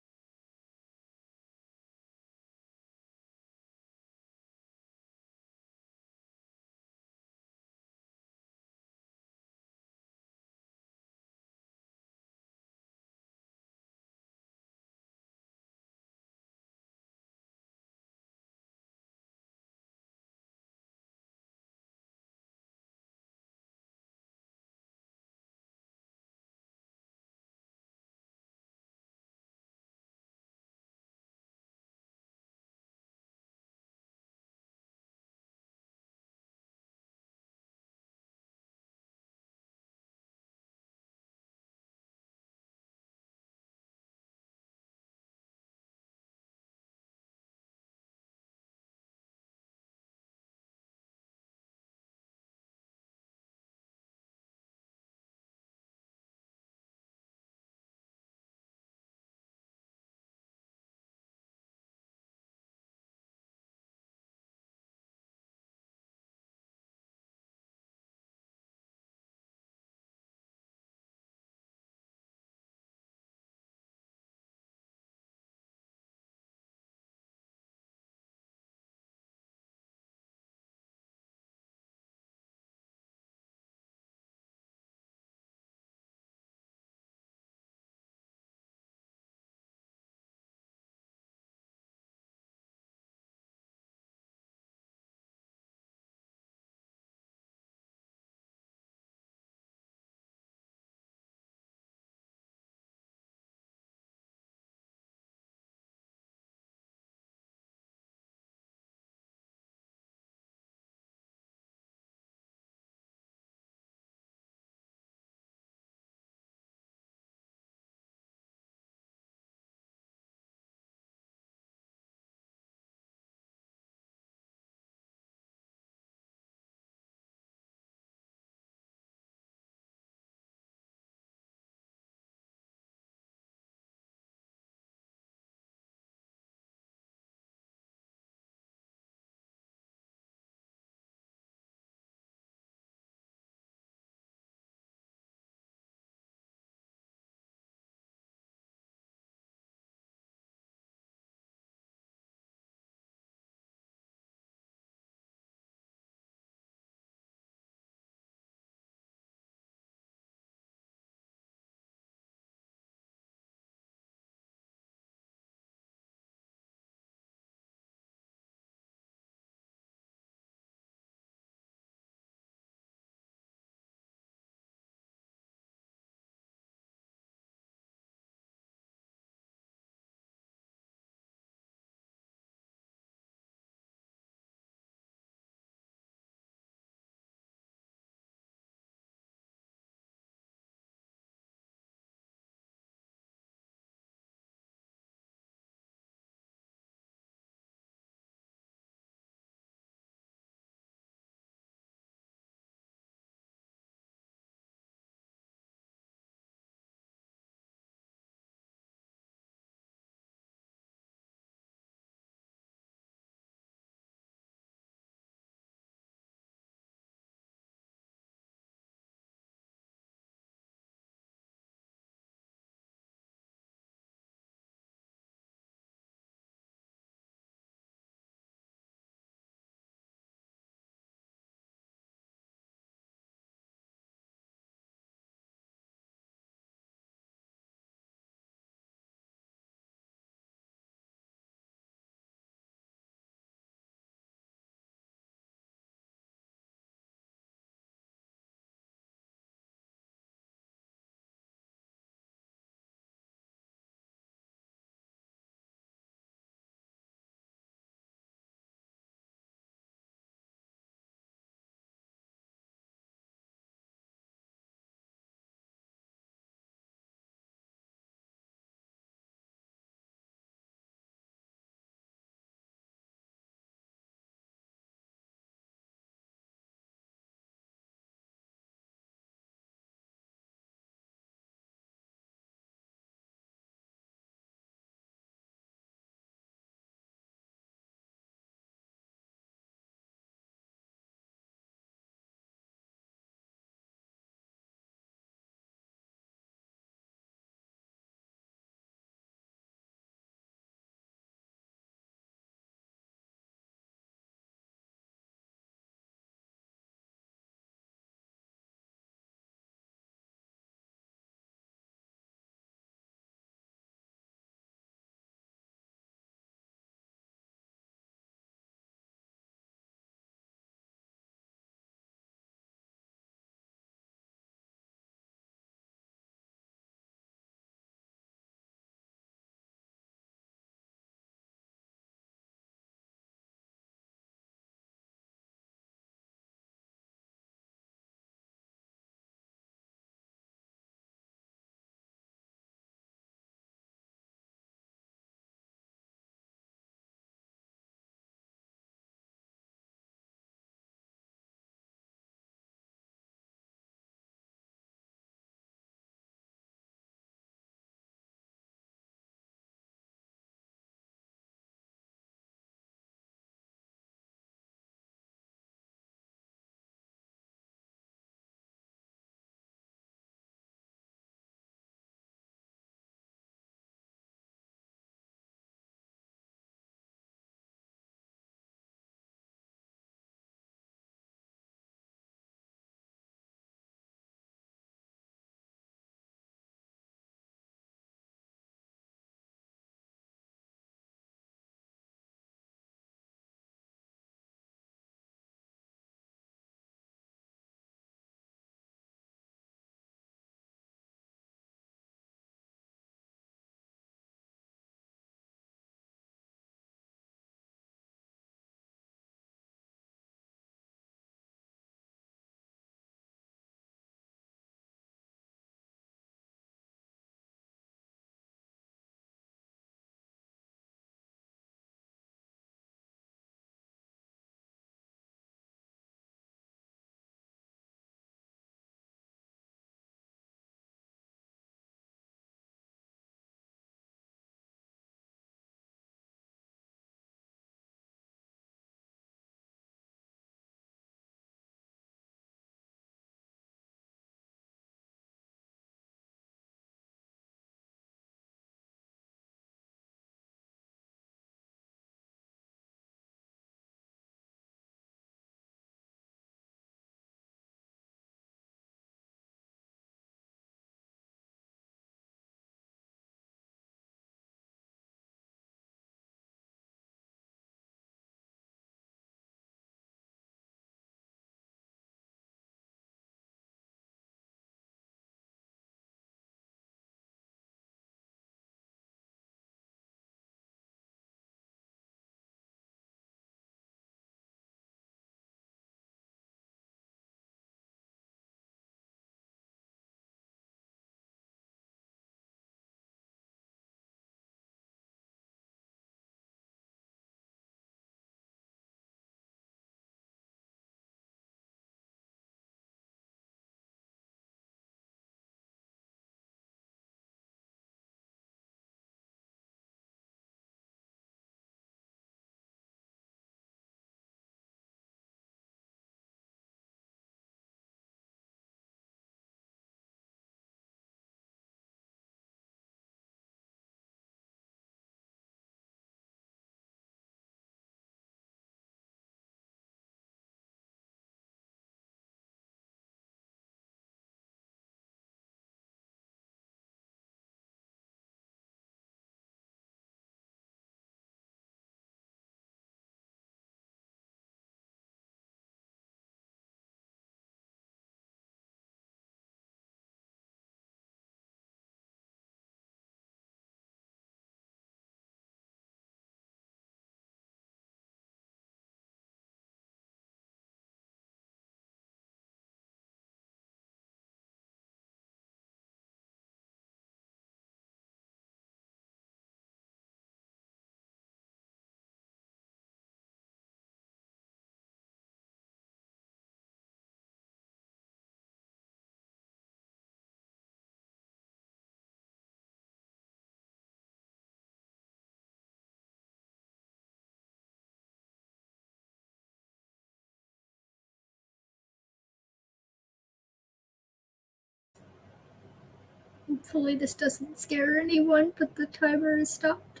Speaker 1: Hopefully this doesn't scare anyone, but the timer is stopped.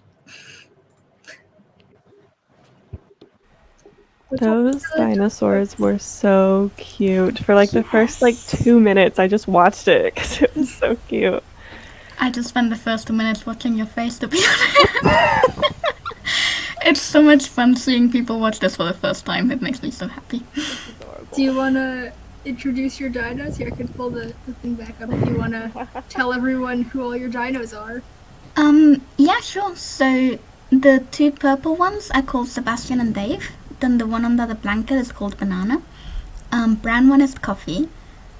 Speaker 2: Those dinosaurs were so cute. For like the first like 2 minutes, I just watched it because it was so cute.
Speaker 3: I just spent the first 2 minutes watching your face, to be honest. It's so much fun seeing people watch this for the first time. It makes me so happy.
Speaker 1: Do you want to introduce your dinos? Here, I can pull the thing back up if you want to tell everyone who all your dinos are.
Speaker 3: Yeah, sure. So the two purple ones are called Sebastian and Dave. Then the one under the blanket is called Banana. Brown one is Coffee.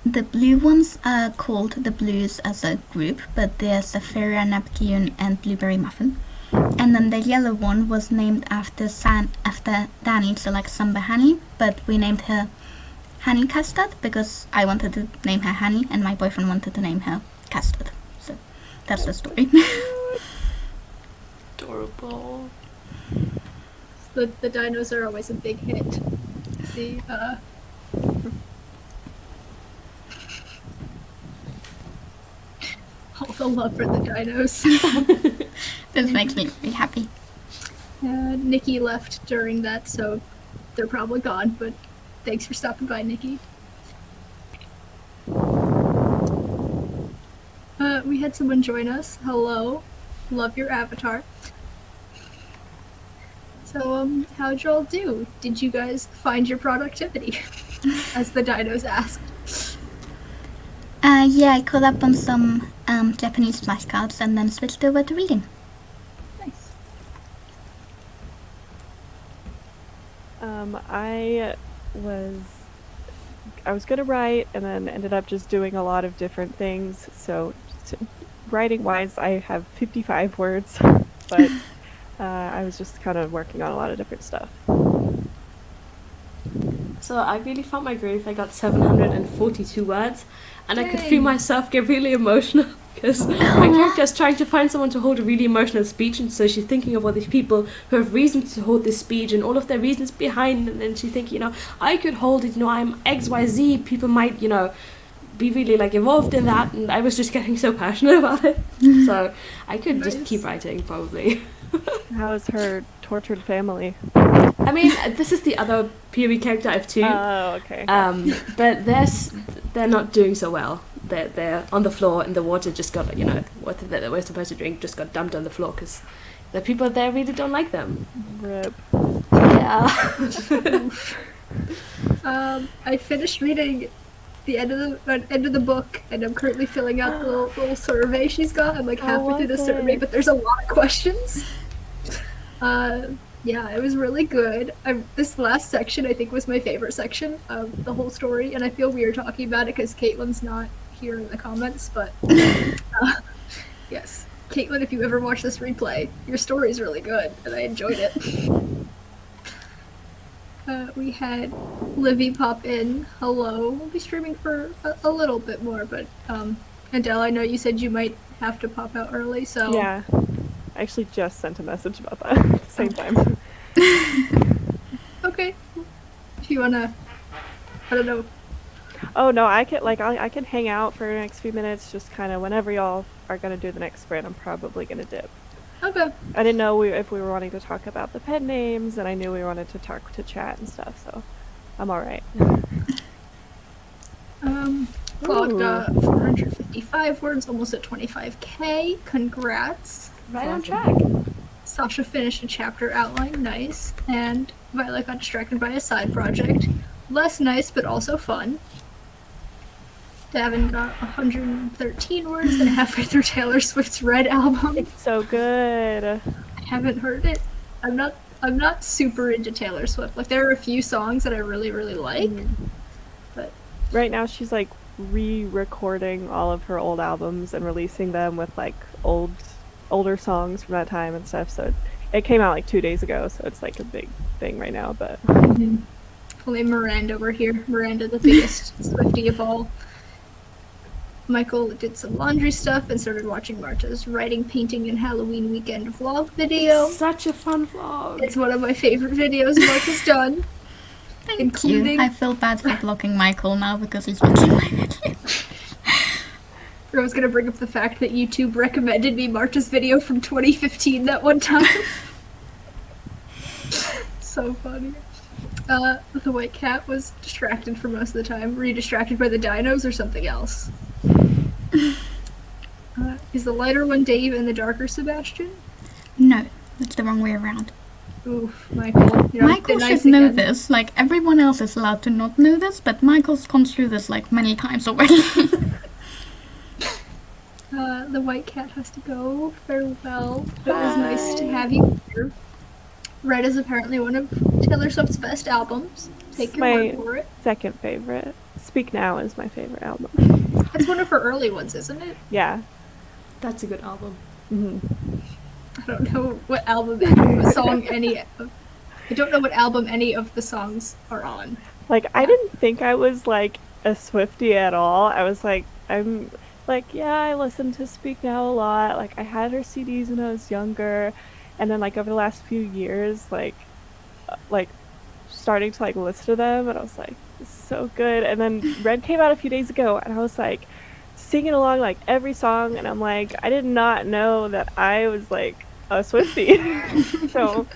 Speaker 3: The blue ones are called the Blues as a group, but they're Sapphira, Neptune, and Blueberry Muffin. And then the yellow one was named after Danny, so like Samba Honey, but we named her Honey Custard because I wanted to name her Honey and my boyfriend wanted to name her Custard. So that's the story.
Speaker 4: Adorable.
Speaker 1: The dinos are always a big hit. See, all the love for the dinos.
Speaker 3: This makes me really happy.
Speaker 1: Nikki left during that, so they're probably gone, but thanks for stopping by, Nikki. We had someone join us. Hello. Love your avatar. So, how'd y'all do? Did you guys find your productivity? As the dinos asked.
Speaker 3: Yeah, I caught up on some Japanese flashcards and then switched over to reading.
Speaker 1: Nice.
Speaker 2: I was gonna write and then ended up just doing a lot of different things. So writing wise, I have 55 words, but I was just kind of working on a lot of different stuff.
Speaker 4: So I really found my groove. I got 742 words, and I could feel
Speaker 1: Dang.
Speaker 4: myself get really emotional because my character is trying to find someone to hold a really emotional speech, and so she's thinking of all these people who have reasons to hold this speech and all of their reasons behind, and then she's thinking, I could hold it. I'm XYZ. People might, be really like involved in that, and I was just getting so passionate about it. So I could just
Speaker 1: Nice.
Speaker 4: keep writing probably.
Speaker 2: How is her tortured family?
Speaker 4: I mean, this is the other POV character I have too.
Speaker 2: Oh, okay.
Speaker 4: But they're not doing so well. They're on the floor, and the water just got, water that they were supposed to drink just got dumped on the floor because the people there really don't like them.
Speaker 2: Rip.
Speaker 4: Yeah.
Speaker 1: I finished reading the end of the book, and I'm currently filling out the little survey she's got. I'm like halfway through the
Speaker 2: was
Speaker 1: survey,
Speaker 2: it?
Speaker 1: but there's a lot of questions. Yeah, it was really good. This last section, I think, was my favorite section of the whole story, and I feel weird talking about it because Caitlin's not here in the comments, but yes. Caitlin, if you ever watch this replay, your story is really good, and I enjoyed it. We had Livy pop in. Hello. We'll be streaming for a little bit more, but Adele, I know you said you might have to pop out early, so
Speaker 2: Yeah. I actually just sent a message about that at the same time.
Speaker 1: okay. If you wanna, I don't know.
Speaker 2: Oh no, I can hang out for the next few minutes, just kind of whenever y'all are gonna do the next sprint. I'm probably gonna dip.
Speaker 1: Okay.
Speaker 2: I didn't know if we were wanting to talk about the pet names, and I knew we wanted to chat and stuff. So I'm all right.
Speaker 1: Clocked 455 words, almost at 25k. Congrats.
Speaker 4: Right on track.
Speaker 1: Sasha finished a chapter outline, nice. And Violet got distracted by a side project. Less nice, but also fun. Davin got 113 words and halfway through Taylor Swift's Red album.
Speaker 2: It's so good.
Speaker 1: I haven't heard it. I'm not super into Taylor Swift. Like, there are a few songs that I really, really like. But
Speaker 2: Right now she's like re-recording all of her old albums and releasing them with like older songs from that time and stuff. So it came out like 2 days ago, so it's like a big thing right now. But
Speaker 1: only Miranda were here. Miranda, the biggest Swiftie of all. Michael did some laundry stuff and started watching Marta's writing, painting, and Halloween weekend vlog video.
Speaker 4: Such a fun vlog.
Speaker 1: It's one of my favorite videos Marta's done.
Speaker 3: Thank
Speaker 1: Including-
Speaker 3: you. I feel bad for blocking Michael now because he's watching my video.
Speaker 1: I was gonna bring up the fact that YouTube recommended me March's video from 2015 that one time. So funny. The white cat was distracted for most of the time. Were you distracted by the dinos or something else? Is the lighter one Dave and the darker Sebastian?
Speaker 3: No, it's the wrong way around.
Speaker 1: Oof, Michael. You're
Speaker 3: Michael
Speaker 1: nice
Speaker 3: should know
Speaker 1: again.
Speaker 3: this. Like, everyone else is allowed to not know this, but Michael's gone through this, like, many times already.
Speaker 1: The white cat has to go. Farewell. It was nice to have you here. Red is apparently one of Taylor Swift's best albums. Take your word for it.
Speaker 2: Second favorite. Speak Now is my favorite album.
Speaker 1: That's one of her early ones, isn't it?
Speaker 2: Yeah.
Speaker 4: That's a good album.
Speaker 1: I don't know what album any song any of, I don't know what album any of the songs are on.
Speaker 2: Like, I didn't think I was, like, a Swiftie at all. I was like, yeah, I listened to Speak Now a lot. Like, I had her CDs when I was younger. And then, like, over the last few years, like, starting to, like, listen to them. And I was like, this is so good. And then Red came out a few days ago. And I was, like, singing along, like, every song. And I'm like, I did not know that I was, like, a Swiftie. So,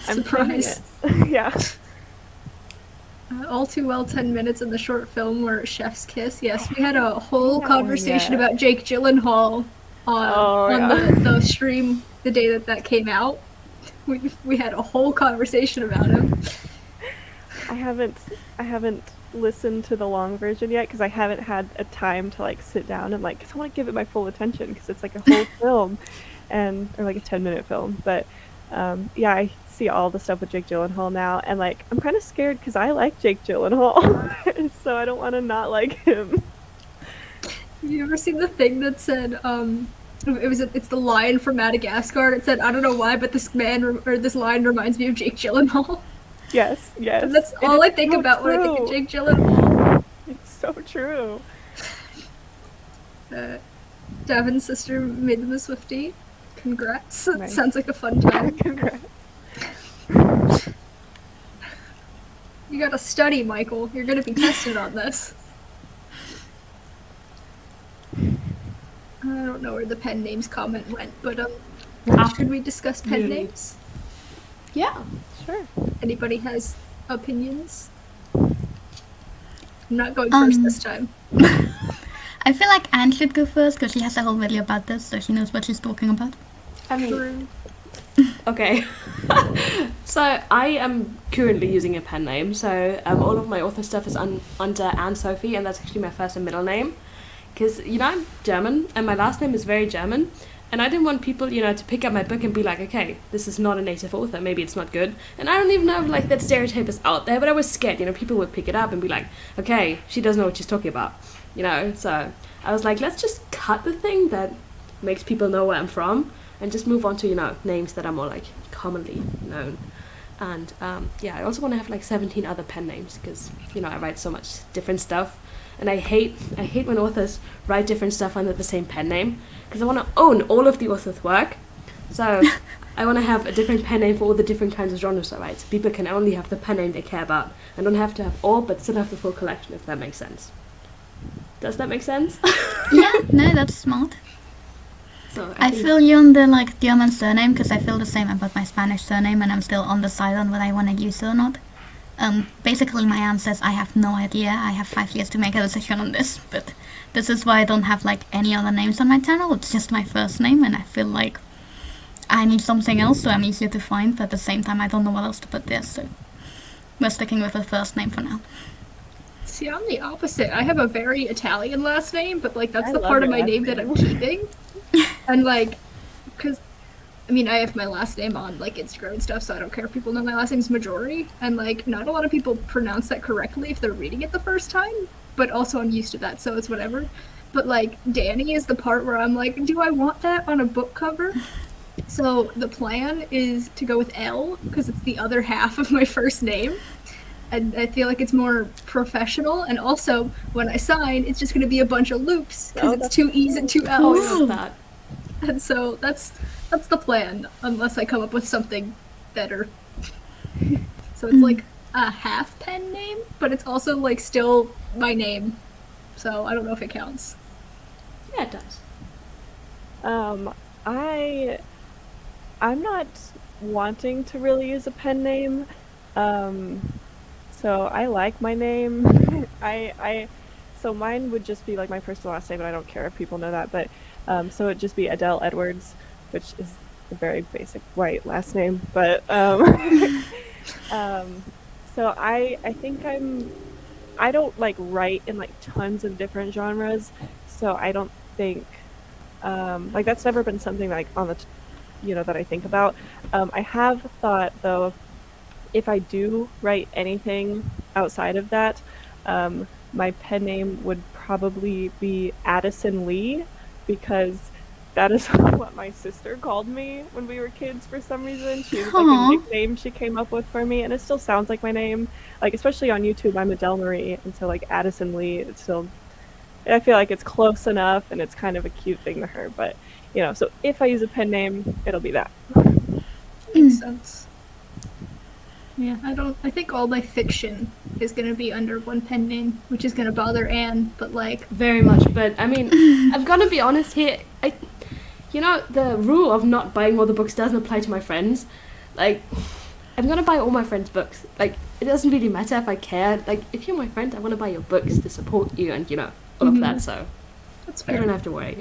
Speaker 2: I'm trying
Speaker 1: Surprise.
Speaker 2: it. Yeah.
Speaker 1: All too well 10 minutes in the short film were Chef's Kiss. Yes, we had a whole
Speaker 2: Oh,
Speaker 1: conversation
Speaker 2: yeah.
Speaker 1: about Jake Gyllenhaal on
Speaker 2: yeah.
Speaker 1: the stream the day that came out. We had a whole conversation about him.
Speaker 2: I haven't listened to the long version yet because I haven't had a time to like sit down and like because I want to give it my full attention because it's like a whole film or like a 10-minute film. But yeah, I see all the stuff with Jake Gyllenhaal now, and like I'm kind of scared because I like Jake Gyllenhaal, so I don't want to not like him.
Speaker 1: Have you ever seen the thing that said it's the lion from Madagascar? It said, I don't know why, but this this lion reminds me of Jake Gyllenhaal.
Speaker 2: Yes.
Speaker 1: And that's
Speaker 2: It
Speaker 1: all
Speaker 2: is
Speaker 1: I think
Speaker 2: so
Speaker 1: about when I think of
Speaker 2: true.
Speaker 1: Jake Gyllenhaal.
Speaker 2: It's so true.
Speaker 1: Davin's sister made them a Swiftie. Congrats. That
Speaker 2: Nice.
Speaker 1: sounds like a fun time.
Speaker 2: Congrats.
Speaker 1: You gotta study, Michael. You're gonna be tested on this. I don't know where the pen names comment went, but should we discuss pen
Speaker 4: Really?
Speaker 1: names?
Speaker 4: Yeah.
Speaker 2: Sure.
Speaker 1: Anybody has opinions? I'm not going first this time.
Speaker 3: I feel like Anne should go first because she has a whole video about this, so she knows what she's talking about.
Speaker 4: I mean,
Speaker 1: True.
Speaker 4: okay. So I am currently using a pen name. So all of my author stuff is under Anne Sophie, and that's actually my first and middle name. Because, you know, I'm German, and my last name is very German. And I didn't want people, you know, to pick up my book and be like, okay, this is not a native author, maybe it's not good. And I don't even know if, like, that stereotype is out there, but I was scared, you know, people would pick it up and be like, okay, she doesn't know what she's talking about, you know. So I was like, let's just cut the thing that makes people know where I'm from and just move on to, you know, names that are more, like, commonly known. And, yeah, I also want to have, like, 17 other pen names because, you know, I write so much different stuff. And I hate when authors write different stuff under the same pen name because I want to own all of the author's work. So I want to have a different pen name for all the different kinds of genres I write. So people can only have the pen name they care about and don't have to have all, but still have the full collection, if that makes sense. Does that make sense?
Speaker 3: Yeah, no, that's smart.
Speaker 4: So
Speaker 3: I
Speaker 4: think-
Speaker 3: feel you on the like German surname because I feel the same about my Spanish surname, and I'm still on the side on whether I want to use it or not. Basically my aunt says I have no idea. I have 5 years to make a decision on this, but this is why I don't have like any other names on my channel. It's just my first name, and I feel like I need something else so I'm easier to find, but at the same time I don't know what else to put there, so we're sticking with the first name for now.
Speaker 1: See, I'm the opposite. I have a very Italian last name, but like that's
Speaker 2: I
Speaker 1: the
Speaker 2: love
Speaker 1: part of
Speaker 2: your
Speaker 1: my
Speaker 2: last
Speaker 1: name that
Speaker 2: name.
Speaker 1: I'm keeping. And like, because I mean, I have my last name on like Instagram and stuff, so I don't care if people know my last name's Majori. And like, not a lot of people pronounce that correctly if they're reading it the first time. But also, I'm used to that, so it's whatever. But like, Danny is the part where I'm like, do I want that on a book cover? So the plan is to go with L because it's the other half of my first name. And I feel like it's more professional. And also, when I sign, it's just going to be a bunch of loops because
Speaker 2: Oh,
Speaker 1: it's
Speaker 2: that's
Speaker 1: two E's and two
Speaker 4: Oh, I
Speaker 1: L's.
Speaker 4: love that.
Speaker 1: And so that's the plan, unless I come up with something better. So it's like a half pen name, but it's also like still my name. So I don't know if it counts.
Speaker 4: Yeah, it does.
Speaker 2: I'm not wanting to really use a pen name. So I like my name. So mine would just be like my first and last name, and I don't care if people know that, but so it'd just be Adele Edwards, which is a very basic white last name, but um, so I think I don't like write in like tons of different genres, so I don't think like that's never been something like on the that I think about. I have thought though, if I do write anything outside of that, my pen name would probably be Addison Lee, because that is what my sister called me when we were kids for some reason. She was like
Speaker 3: Aw.
Speaker 2: a nickname she came up with for me, and it still sounds like my name. Like especially on YouTube, I'm Adele Marie, and so like Addison Lee, it's still. I feel like it's close enough, and it's kind of a cute thing to her. But so if I use a pen name, it'll be that.
Speaker 1: Makes sense. Yeah, I think all my fiction is gonna be under one pen name, which is gonna bother Anne, but like,
Speaker 4: Very much, but I mean, I'm gonna be honest here. The rule of not buying all the books doesn't apply to my friends. Like, I'm gonna buy all my friends' books. Like, it doesn't really matter if I care. Like, if you're my friend, I want to buy your books to support you and all of that. So
Speaker 1: that's
Speaker 4: you
Speaker 1: fair.
Speaker 4: don't have to worry.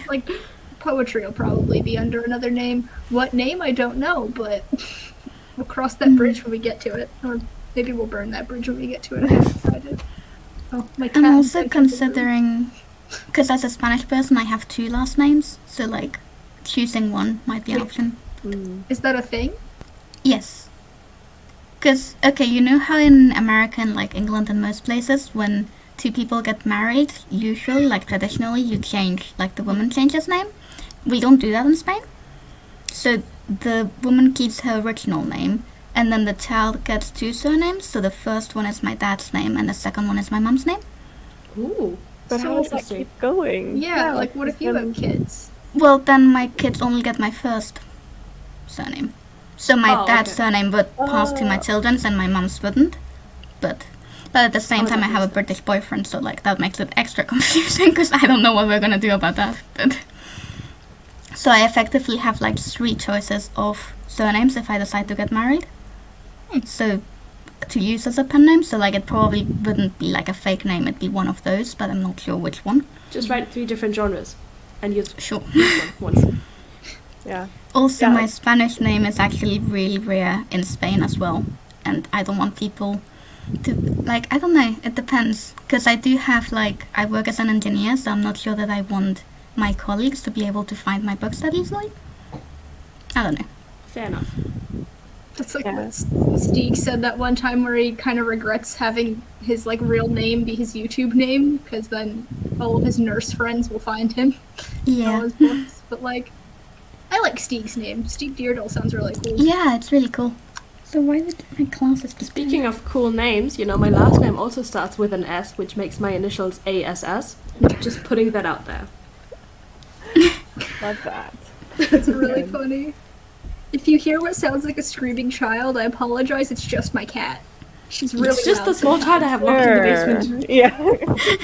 Speaker 1: Like, poetry will probably be under another name. What name, I don't know, but we'll cross that bridge when we get to it. Or maybe we'll burn that bridge when we get to it. I haven't decided. Oh, my cat.
Speaker 3: I'm also
Speaker 1: decided to burn.
Speaker 3: considering, because as a Spanish person, I have two last names, so like choosing one might be an option.
Speaker 1: Is that a thing?
Speaker 3: Yes. Because, okay, you know how in America and like England and most places, when two people get married, usually, like traditionally, you change, like the woman changes name? We don't do that in Spain. So the woman keeps her original name, and then the child gets two surnames. So the first one is my dad's name, and the second one is my mom's name.
Speaker 4: Ooh,
Speaker 2: But
Speaker 4: so
Speaker 2: how does that
Speaker 4: interesting.
Speaker 2: keep going?
Speaker 1: Yeah, like what if you have kids?
Speaker 3: Well, then my kids only get my first surname. So my
Speaker 4: Oh,
Speaker 3: dad's
Speaker 4: okay.
Speaker 3: surname would pass to my children's, and my mom's wouldn't. But at the same
Speaker 4: Oh,
Speaker 3: time,
Speaker 4: that
Speaker 3: I have a
Speaker 4: makes
Speaker 3: British boyfriend, so like that makes it extra confusing because I don't know what we're gonna do about that. But so I effectively have like three choices of surnames if I decide to get married. So to use as a pen name, so like it probably wouldn't be like a fake name; it'd be one of those, but I'm not sure which one.
Speaker 4: Just write 3 different genres, and use
Speaker 3: Sure.
Speaker 4: one once.
Speaker 2: Yeah.
Speaker 3: Also,
Speaker 2: Yeah.
Speaker 3: my Spanish name is actually really rare in Spain as well, and I don't want people to like. I don't know. It depends, because I do have like I work as an engineer, so I'm not sure that I want my colleagues to be able to find my books that easily. I don't know.
Speaker 4: Fair enough.
Speaker 1: That's like
Speaker 2: Yeah.
Speaker 1: what Stieg said that one time where he kind of regrets having his like real name be his YouTube name, because then all of his nurse friends will find him in all
Speaker 3: Yeah.
Speaker 1: his books. But like, I like Stieg's name. Stieg Deardle sounds really cool.
Speaker 3: Yeah, it's really cool. So why did my classes just
Speaker 4: Speaking of cool names, my last name also starts with an S, which makes my initials ASS. Just putting that out there.
Speaker 2: Love that.
Speaker 1: It's really funny. If you hear what sounds like a screaming child, I apologize. It's just my cat. She's really
Speaker 4: It's just
Speaker 1: loud
Speaker 4: the small child I have locked in the basement.
Speaker 2: Yeah.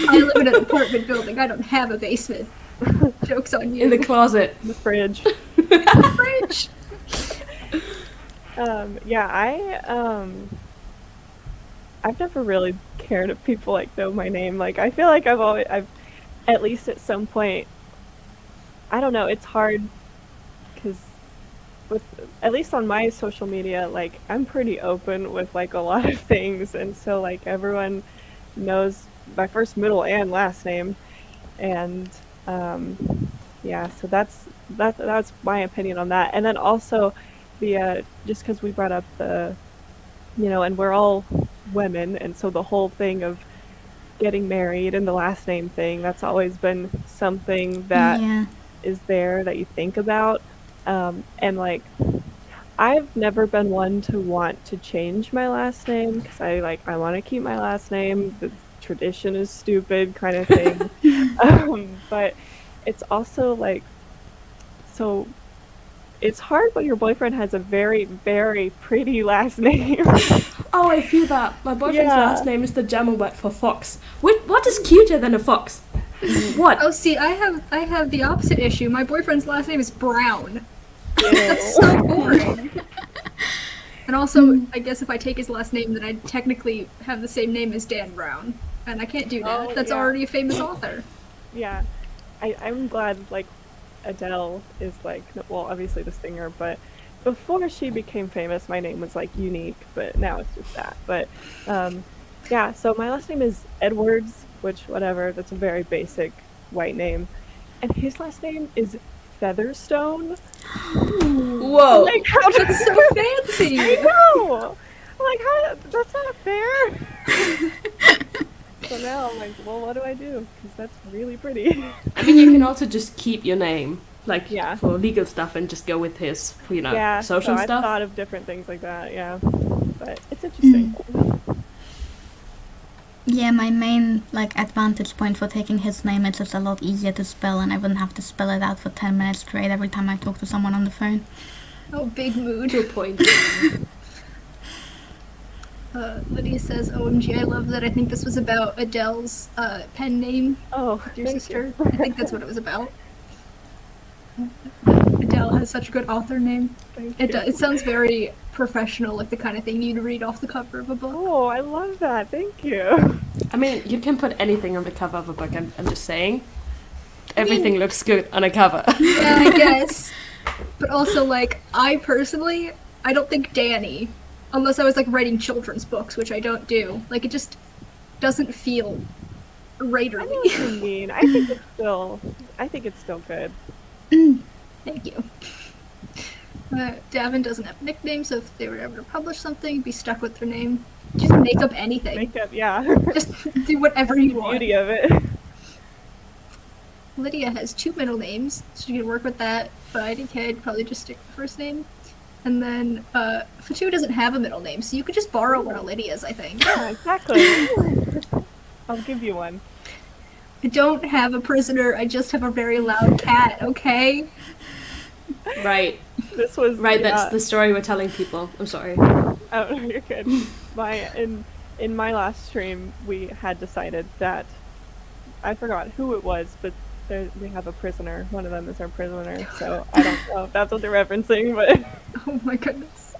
Speaker 1: I live in an apartment building. I don't have a basement. Joke's on you.
Speaker 4: In the closet.
Speaker 2: The fridge.
Speaker 1: fridge.
Speaker 2: I've never really cared if people like know my name. Like I feel like I've at least at some point, I don't know, it's hard because with at least on my social media, like I'm pretty open with like a lot of things, and so like everyone knows my first, middle, and last name, and yeah, so that's my opinion on that. And then also the just because we brought up the and we're all women, and so the whole thing of getting married and the last name thing, that's always been something that
Speaker 3: Yeah.
Speaker 2: is there that you think about. And like I've never been one to want to change my last name because I want to keep my last name. The tradition is stupid kind of thing. But it's also like, so it's hard when your boyfriend has a very, very pretty last name.
Speaker 4: Oh, I feel that. My boyfriend's
Speaker 2: Yeah.
Speaker 4: last name is the German word for fox. What is cuter than a fox? What?
Speaker 1: Oh, see, I have the opposite issue. My boyfriend's last name is Brown.
Speaker 2: Ew.
Speaker 1: That's so boring. And also, I guess if I take his last name, then I technically have the same name as Dan Brown, and I can't do that.
Speaker 2: Oh,
Speaker 1: That's
Speaker 2: yeah.
Speaker 1: already a famous author.
Speaker 2: Yeah, I'm glad, like, Adele is, like, well, obviously the singer, but before she became famous, my name was, like, unique, but now it's just that. But, yeah, so my last name is Edwards, which, whatever, that's a very basic white name. And his last name is Featherstone.
Speaker 4: Whoa.
Speaker 2: Like, how does
Speaker 1: That's so fancy.
Speaker 2: I know! I'm like, how, that's not fair! So now I'm like, well, what do I do? Because that's really pretty.
Speaker 4: I mean, you can also just keep your name, like,
Speaker 2: Yeah.
Speaker 4: for legal stuff and just go with his, for,
Speaker 2: Yeah,
Speaker 4: social
Speaker 2: so
Speaker 4: stuff.
Speaker 2: I've thought of different things like that, yeah. But it's interesting.
Speaker 3: Yeah, my main like advantage point for taking his name is it's a lot easier to spell, and I wouldn't have to spell it out for 10 minutes straight every time I talk to someone on the phone.
Speaker 1: Oh, big mood.
Speaker 4: To a point.
Speaker 1: Lydia says, OMG, I love that. I think this was about Adele's pen name,
Speaker 2: Oh,
Speaker 1: your
Speaker 2: thank
Speaker 1: sister.
Speaker 2: you.
Speaker 1: I think that's what it was about. Adele has such a good author name.
Speaker 2: Thank
Speaker 1: It
Speaker 2: you.
Speaker 1: it sounds very professional, like the kind of thing you'd read off the cover of a book.
Speaker 2: Oh, I love that. Thank you.
Speaker 4: I mean, you can put anything on the cover of a book, I'm just saying. Everything looks good on a cover.
Speaker 1: Yeah, I guess. But also, like, I personally, I don't think Danny, unless I was, like, writing children's books, which I don't do, like, it just doesn't feel
Speaker 2: I know
Speaker 1: writerly.
Speaker 2: what you mean. I think it's still good.
Speaker 1: Thank you. Davin doesn't have a nickname, so if they were ever to publish something, be stuck with their name. Just make up anything.
Speaker 2: Makeup, yeah.
Speaker 1: Just do whatever you want.
Speaker 2: Beauty of it.
Speaker 1: Lydia has 2 middle names, so you can work with that, but IDK would probably just stick with the first name. And then, Fatu doesn't have a middle name, so you could just borrow one of Lydia's, I think.
Speaker 2: Yeah, exactly. I'll give you one.
Speaker 1: I don't have a prisoner, I just have a very loud cat, okay?
Speaker 4: Right.
Speaker 2: This was
Speaker 4: Right, that's the story we're telling people. I'm sorry.
Speaker 2: Oh, you're good. In my last stream, we had decided that I forgot who it was, but we have a prisoner. One of them is our prisoner, so I don't know if that's what they're referencing, but
Speaker 1: Oh my goodness.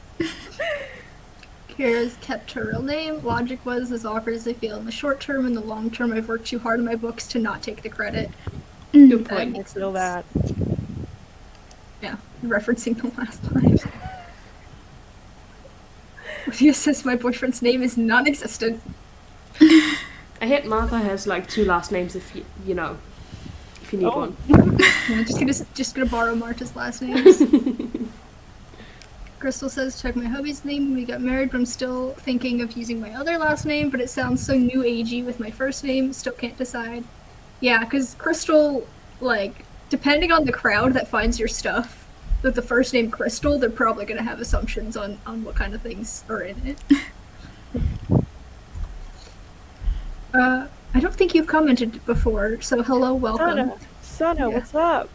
Speaker 1: Kira's kept her real name. Logic was as awkward as I feel in the short term. In the long term, I've worked too hard on my books to not take the credit.
Speaker 4: Good
Speaker 1: That
Speaker 4: point.
Speaker 1: makes
Speaker 2: feel
Speaker 1: sense.
Speaker 2: that.
Speaker 1: Yeah, referencing the last line. Lydia says my boyfriend's name is non-existent.
Speaker 4: I hate Martha has like 2 last names if you know, if you need
Speaker 2: Oh.
Speaker 4: one.
Speaker 1: I'm just gonna borrow Marta's last names. Crystal says, check my hubby's name when we got married, but I'm still thinking of using my other last name, but it sounds so new agey with my first name, still can't decide. Yeah, because Crystal, like, depending on the crowd that finds your stuff, with the first name Crystal, they're probably gonna have assumptions on what kind of things are in it. I don't think you've commented before, so hello, welcome.
Speaker 2: Sana,
Speaker 1: Yeah.
Speaker 2: what's up?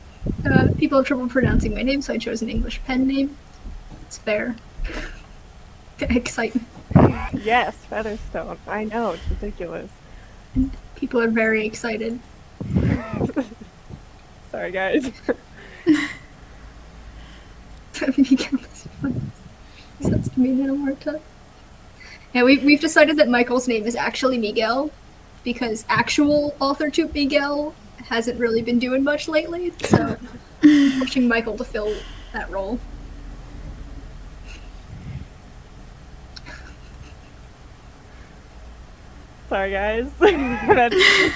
Speaker 1: People have trouble pronouncing my name, so I chose an English pen name. It's fair. Excitement.
Speaker 2: Yes, Featherstone. I know, it's ridiculous.
Speaker 1: People are very excited.
Speaker 2: Sorry, guys.
Speaker 1: Miguel is fun. Sense to me now, Marta. Yeah, we've decided that Michael's name is actually Miguel, because actual author to Miguel hasn't really been doing much lately, so pushing Michael to fill that role.
Speaker 2: Sorry, guys. That's-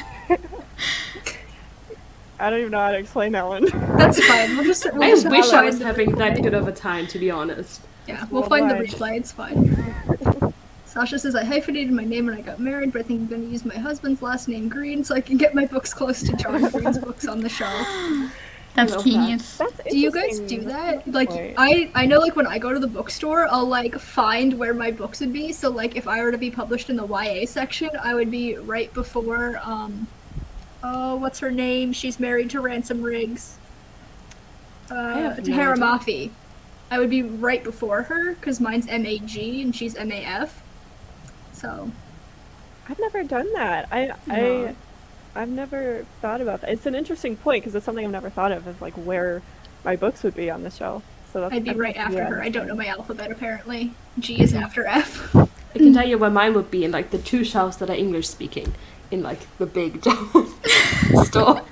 Speaker 2: I don't even know how to explain that one.
Speaker 1: That's fine. We'll just.
Speaker 4: I
Speaker 1: just
Speaker 4: wish I
Speaker 1: find
Speaker 4: was
Speaker 1: the
Speaker 4: having that
Speaker 1: replay.
Speaker 4: good of a time, to be honest.
Speaker 1: Yeah, we'll
Speaker 2: Well,
Speaker 1: find the
Speaker 2: why?
Speaker 1: replay. It's fine. Sasha says, I hyphenated my name when I got married, but I think I'm going to use my husband's last name, Green, so I can get my books close to John Green's books on the shelf.
Speaker 3: That's
Speaker 4: love that.
Speaker 3: genius.
Speaker 2: That's
Speaker 1: Do you guys
Speaker 2: interesting.
Speaker 1: do
Speaker 2: That's a
Speaker 1: that?
Speaker 2: good
Speaker 1: Like,
Speaker 2: point.
Speaker 1: I know, like, when I go to the bookstore, I'll, like, find where my books would be, so, like, if I were to be published in the YA section, I would be right before, oh, what's her name? She's married to Ransom Riggs.
Speaker 4: have no
Speaker 1: Tahara
Speaker 4: idea.
Speaker 1: Mafi. I would be right before her, because mine's MAG and she's MAF. So,
Speaker 2: I've never done that.
Speaker 4: No.
Speaker 2: I've never thought about that. It's an interesting point because it's something I've never thought of like where my books would be on the shelf. So that's,
Speaker 1: I'd be right
Speaker 2: yeah.
Speaker 1: after her. I don't know my alphabet apparently. G is after F.
Speaker 4: I can tell you where mine would be in like the 2 shelves that are English speaking in like the big store.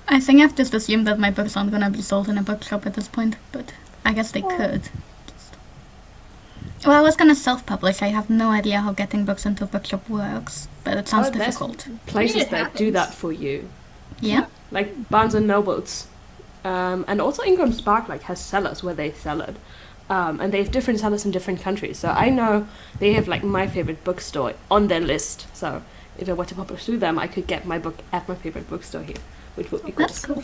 Speaker 3: I think I've just assumed that my books aren't gonna be sold in a bookshop at this point, but I guess they could. Well, I was gonna self-publish. I have no idea how getting books into a bookshop works, but it sounds
Speaker 4: Oh, there's
Speaker 3: difficult.
Speaker 4: Places
Speaker 1: it
Speaker 4: that do
Speaker 1: happens.
Speaker 4: that for you,
Speaker 3: Yeah?
Speaker 4: like Barnes and Nobles, and also Ingram Spark like has sellers where they sell it, and they have different sellers in different countries. So I know they have like my favorite bookstore on their list. So if I were to publish through them, I could get my book at my favorite bookstore here, which would be cool.
Speaker 3: That's cool.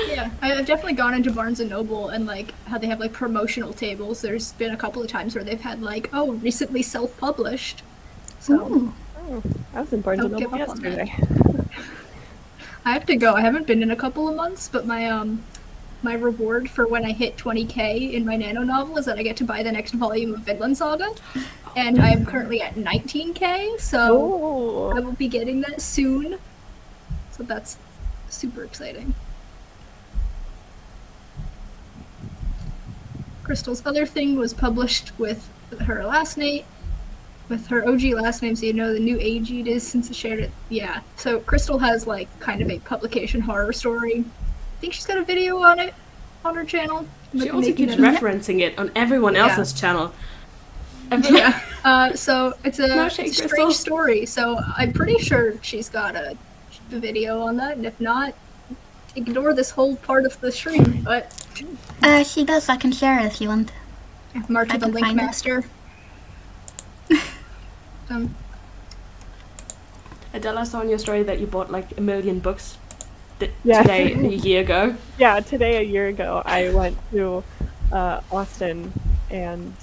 Speaker 1: Yeah, I've definitely gone into Barnes and Noble and like how they have like promotional tables. There's been a couple of times where they've had like, oh, recently self-published. So
Speaker 3: Ooh.
Speaker 2: Oh, I was in Barnes and
Speaker 1: Don't give
Speaker 2: Noble
Speaker 1: up on that.
Speaker 2: yesterday.
Speaker 1: I have to go. I haven't been in a couple of months, but my reward for when I hit 20k in my Nano novel is that I get to buy the next volume of Vinland Saga, and I am currently at 19k, so I
Speaker 2: Oh,
Speaker 1: will be getting that soon. So that's super exciting. Crystal's other thing was published with her last name, with her OG last name, so you know the new age it is since I shared it. Yeah. So Crystal has like kind of a publication horror story. I think she's got a video on it on her channel.
Speaker 4: She
Speaker 1: Might be
Speaker 4: also
Speaker 1: making
Speaker 4: keeps
Speaker 1: it-
Speaker 4: referencing it on everyone else's channel.
Speaker 1: Yeah. So it's a,
Speaker 4: No
Speaker 1: it's a
Speaker 4: shade,
Speaker 1: strange
Speaker 4: Crystal.
Speaker 1: story. So I'm pretty sure she's got a video on that, and if not, ignore this whole part of the stream. But
Speaker 3: She does. I can share it if you want.
Speaker 1: Marta
Speaker 3: I
Speaker 1: the
Speaker 3: can
Speaker 1: Link
Speaker 3: find it.
Speaker 1: Master.
Speaker 4: Adela, I saw in your story that you bought like 1 million books
Speaker 2: Yes.
Speaker 4: today, a year ago.
Speaker 2: yeah. Today, a year ago, I went to Austin, and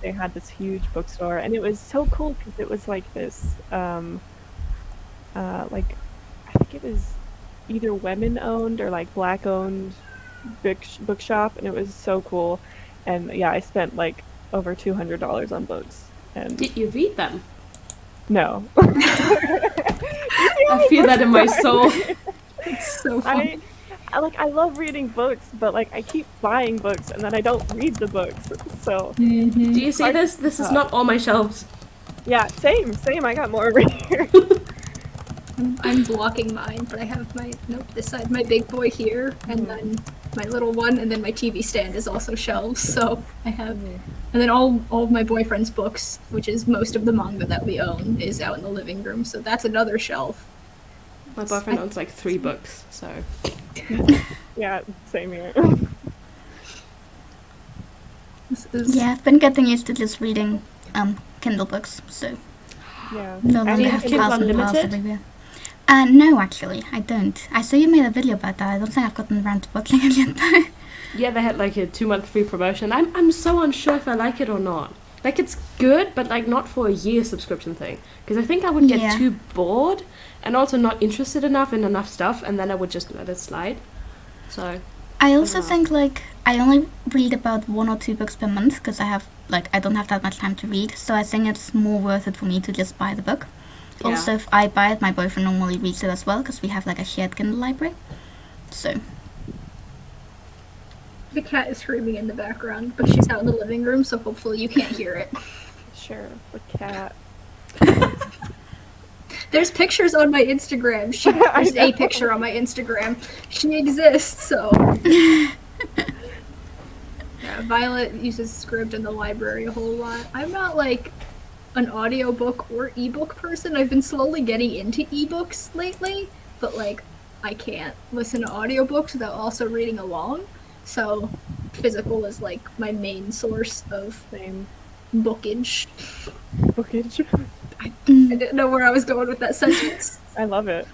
Speaker 2: they had this huge bookstore, and it was so cool because it was like this, like I think it was either women-owned or like black-owned bookshop, and it was so cool. And yeah, I spent like over $200 on books, and
Speaker 4: Did you read them?
Speaker 2: no.
Speaker 4: I feel that in my soul.
Speaker 1: It's so fun.
Speaker 2: I love reading books, but like I keep buying books and then I don't read the books. So
Speaker 4: Do you see this? This is not all my shelves.
Speaker 2: yeah, same. I got more over here.
Speaker 1: I'm blocking mine, but I have my this side, my big boy here, and then my little one, and then my TV stand is also shelves. So I have, and then all of my boyfriend's books, which is most of the manga that we own, is out in the living room. So that's another shelf.
Speaker 4: My boyfriend owns like 3 books, so
Speaker 2: Yeah, same here.
Speaker 1: This is
Speaker 3: Yeah, I've been getting used to just reading Kindle books, so
Speaker 2: Yeah.
Speaker 3: no
Speaker 4: Do
Speaker 3: longer
Speaker 4: you
Speaker 3: have
Speaker 4: have Kindle
Speaker 3: piles and piles
Speaker 4: Unlimited?
Speaker 3: everywhere. No, actually, I don't. I saw you made a video about that. I don't think I've gotten around to watching it yet, though.
Speaker 4: yeah, they had like a 2-month free promotion. I'm so unsure if I like it or not. Like it's good, but like not for a year subscription thing. Because I think I would get
Speaker 3: Yeah.
Speaker 4: too bored and also not interested enough in enough stuff, and then I would just let it slide. So
Speaker 3: I also
Speaker 4: Uh-huh.
Speaker 3: think, like, I only read about 1 or 2 books per month because I don't have that much time to read, so I think it's more worth it for me to just buy the book.
Speaker 4: Yeah.
Speaker 3: Also, if I buy it, my boyfriend normally reads it as well because we have, like, a shared Kindle library. So,
Speaker 1: the cat is screaming in the background, but she's out in the living room, so hopefully you can't hear it.
Speaker 2: Sure. The cat.
Speaker 1: There's pictures on my Instagram.
Speaker 2: I
Speaker 1: There's a
Speaker 2: know.
Speaker 1: picture on my Instagram. She exists, so. Yeah, Violet uses Scribd in the library a whole lot. I'm not like an audiobook or ebook person. I've been slowly getting into ebooks lately, but like I can't listen to audiobooks without also reading along. So physical is like my main source of
Speaker 2: Same.
Speaker 1: bookage.
Speaker 2: Bookage.
Speaker 1: I didn't know where I was going with that sentence.
Speaker 2: I love it.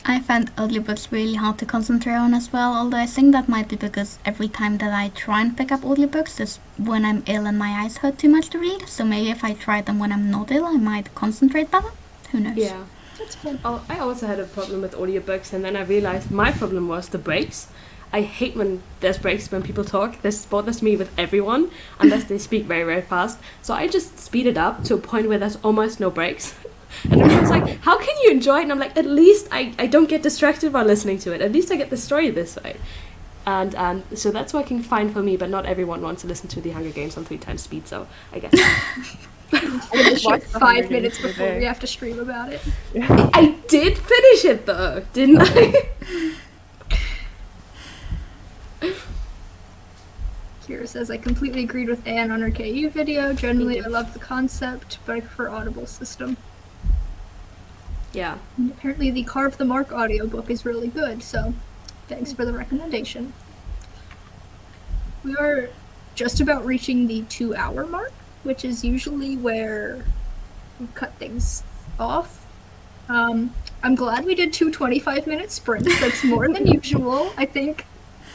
Speaker 3: I find audiobooks really hard to concentrate on as well, although I think that might be because every time that I try and pick up audiobooks is when I'm ill and my eyes hurt too much to read, so maybe if I try them when I'm not ill, I might concentrate better. Who knows?
Speaker 4: yeah.
Speaker 1: That's fun.
Speaker 4: Oh, I also had a problem with audiobooks, and then I realized my problem was the breaks. I hate when there's breaks when people talk. This bothers me with everyone unless they speak very, very fast. So I just speed it up to a point where there's almost no breaks. And everyone's like, how can you enjoy it? And I'm like, at least I don't get distracted while listening to it. At least I get the story this way. And so that's working fine for me, but not everyone wants to listen to The Hunger Games on 3 times speed, so I guess.
Speaker 1: Finish
Speaker 2: watch
Speaker 1: it
Speaker 2: the
Speaker 1: 5
Speaker 2: Hunger
Speaker 1: minutes
Speaker 2: Games
Speaker 1: before
Speaker 2: today.
Speaker 1: we have to stream about it.
Speaker 4: I did finish it though, didn't I?
Speaker 1: Kira says, I completely agreed with Anne on her KU video. Generally, I love the concept, but I prefer Audible system.
Speaker 4: Yeah.
Speaker 1: And apparently the Carve the Mark audiobook is really good, so thanks for the recommendation. We are just about reaching the 2-hour mark, which is usually where we cut things off. I'm glad we did 2 25-minute sprints. That's more than usual. I think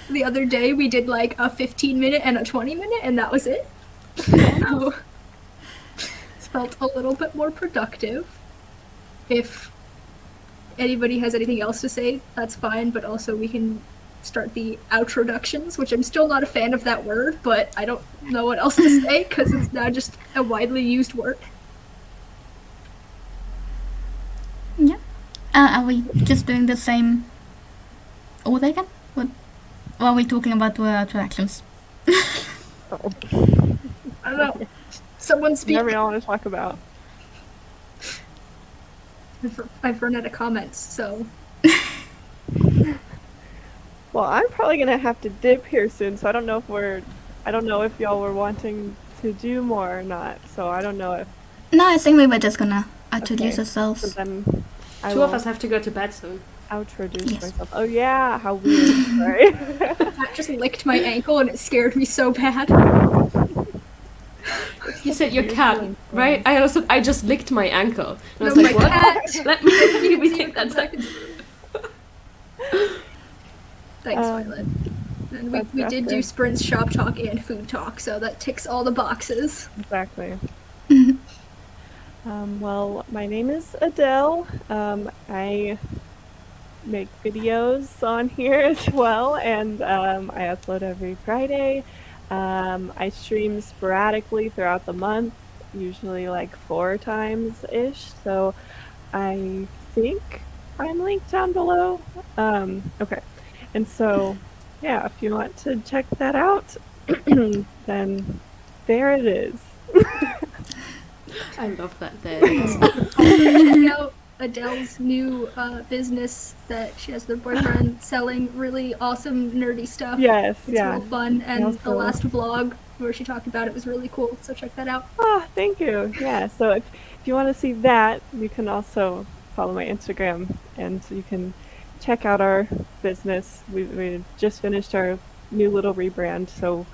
Speaker 1: the other day we did like a 15-minute and a 20-minute, and that was it. So it's felt a little bit more productive. If anybody has anything else to say, that's fine, but also we can start the outroductions, which I'm still not a fan of that word, but I don't know what else to say because it's now just a widely used word.
Speaker 3: Yeah. Are we just doing the same order again? What? Or are we talking about attractions?
Speaker 2: Oh,
Speaker 1: I don't know. Someone speak.
Speaker 2: whatever y'all want to talk about.
Speaker 1: I've run out of comments, so
Speaker 2: Well, I'm probably gonna have to dip here soon, so I don't know if y'all were wanting to do more or not. So I don't know if
Speaker 3: No, I think we were just gonna introduce
Speaker 2: Okay. so
Speaker 3: ourselves.
Speaker 2: then I
Speaker 4: Two
Speaker 2: will
Speaker 4: of us have to go to bed soon.
Speaker 2: introduce
Speaker 3: Yes.
Speaker 2: myself. Oh yeah, how weird. Sorry.
Speaker 1: that just licked my ankle and it scared me so bad.
Speaker 4: You said your
Speaker 2: You're
Speaker 4: cat,
Speaker 2: feeling
Speaker 4: right? I just licked my ankle. And I was
Speaker 1: No,
Speaker 4: like,
Speaker 1: my
Speaker 4: what?
Speaker 1: cat.
Speaker 4: Let me rethink that time.
Speaker 1: Thanks,
Speaker 2: Um,
Speaker 1: Violet. And
Speaker 2: that's
Speaker 1: we did do
Speaker 2: good.
Speaker 1: sprints, shop talk, and food talk, so that ticks all the boxes.
Speaker 2: Exactly. Well, my name is Adele. I make videos on here as well, and I upload every Friday. I stream sporadically throughout the month, usually like 4 times ish. So I think I'm linked down below. Okay, and so yeah, if you want to check that out, then there it is.
Speaker 4: I love that there it is.
Speaker 1: Check out Adele's new business that she has with her boyfriend selling really awesome nerdy stuff.
Speaker 2: Yes,
Speaker 1: It's
Speaker 2: yeah.
Speaker 1: real fun, and the
Speaker 2: also-
Speaker 1: last vlog where she talked about it was really cool, so check that out.
Speaker 2: Ah, thank you. Yeah, so if you want to see that, you can also follow my Instagram and you can check out our business. We just finished our new little rebrand, so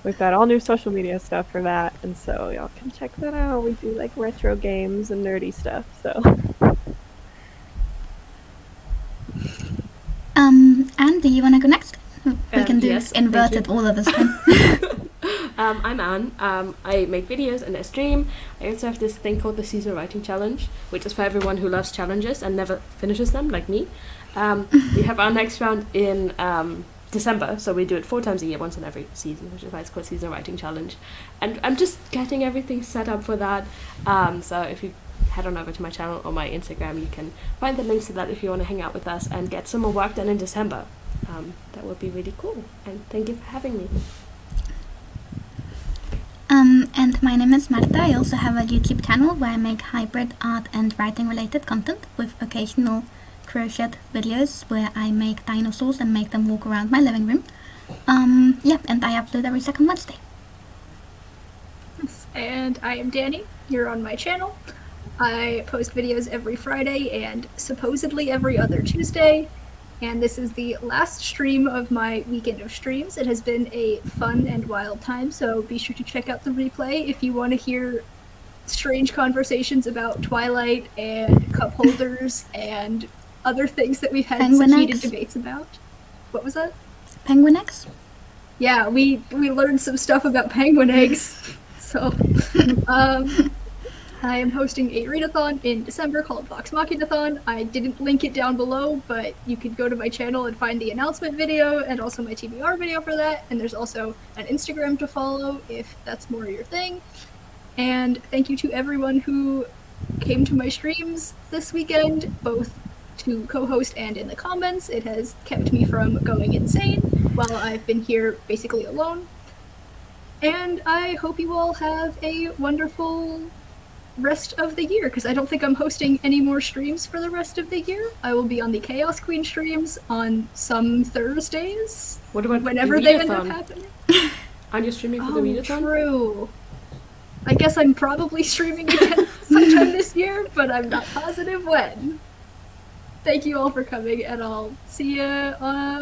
Speaker 2: we've got all new social media stuff for that, and so y'all can check that out. We do like retro games and nerdy stuff, so.
Speaker 3: Anne, do you wanna go next? We can do
Speaker 4: yes, thank
Speaker 3: inverted
Speaker 4: you.
Speaker 3: all of us time.
Speaker 4: I'm Anne. I make videos and I stream. I also have this thing called the Seasonal Writing Challenge, which is for everyone who loves challenges and never finishes them, like me. We have our next round in December, so we do it 4 times a year, once in every season, which is why it's called Seasonal Writing Challenge. And I'm just getting everything set up for that. So if you head on over to my channel or my Instagram, you can find the links to that if you want to hang out with us and get some more work done in December. That would be really cool. And thank you for having me.
Speaker 3: And my name is Marta. I also have a YouTube channel where I make hybrid art and writing related content with occasional crochet videos where I make dinosaurs and make them walk around my living room. Yeah, and I upload every second Wednesday.
Speaker 1: And I am Danny. You're on my channel. I post videos every Friday and supposedly every other Tuesday. And this is the last stream of my weekend of streams. It has been a fun and wild time, so be sure to check out the replay if you want to hear strange conversations about Twilight and cup holders and other things that we've had
Speaker 3: Penguin
Speaker 1: some heated
Speaker 3: eggs.
Speaker 1: debates about. What was that?
Speaker 3: Penguin eggs?
Speaker 1: Yeah, we learned some stuff about penguin eggs. So, I am hosting a readathon in December called Vox Machinathon. I didn't link it down below, but you could go to my channel and find the announcement video and also my TBR video for that. And there's also an Instagram to follow if that's more your thing. And thank you to everyone who came to my streams this weekend, both to co-host and in the comments. It has kept me from going insane while I've been here basically alone. And I hope you all have a wonderful rest of the year, because I don't think I'm hosting any more streams for the rest of the year. I will be on the Chaos Queen streams on some Thursdays,
Speaker 4: What about
Speaker 1: whenever
Speaker 4: the
Speaker 1: they end up
Speaker 4: readathon?
Speaker 1: happening.
Speaker 4: Aren't you streaming for the
Speaker 1: Oh,
Speaker 4: readathon?
Speaker 1: true. I guess I'm probably streaming again sometime this year, but I'm not positive when. Thank you all for coming, and I'll see you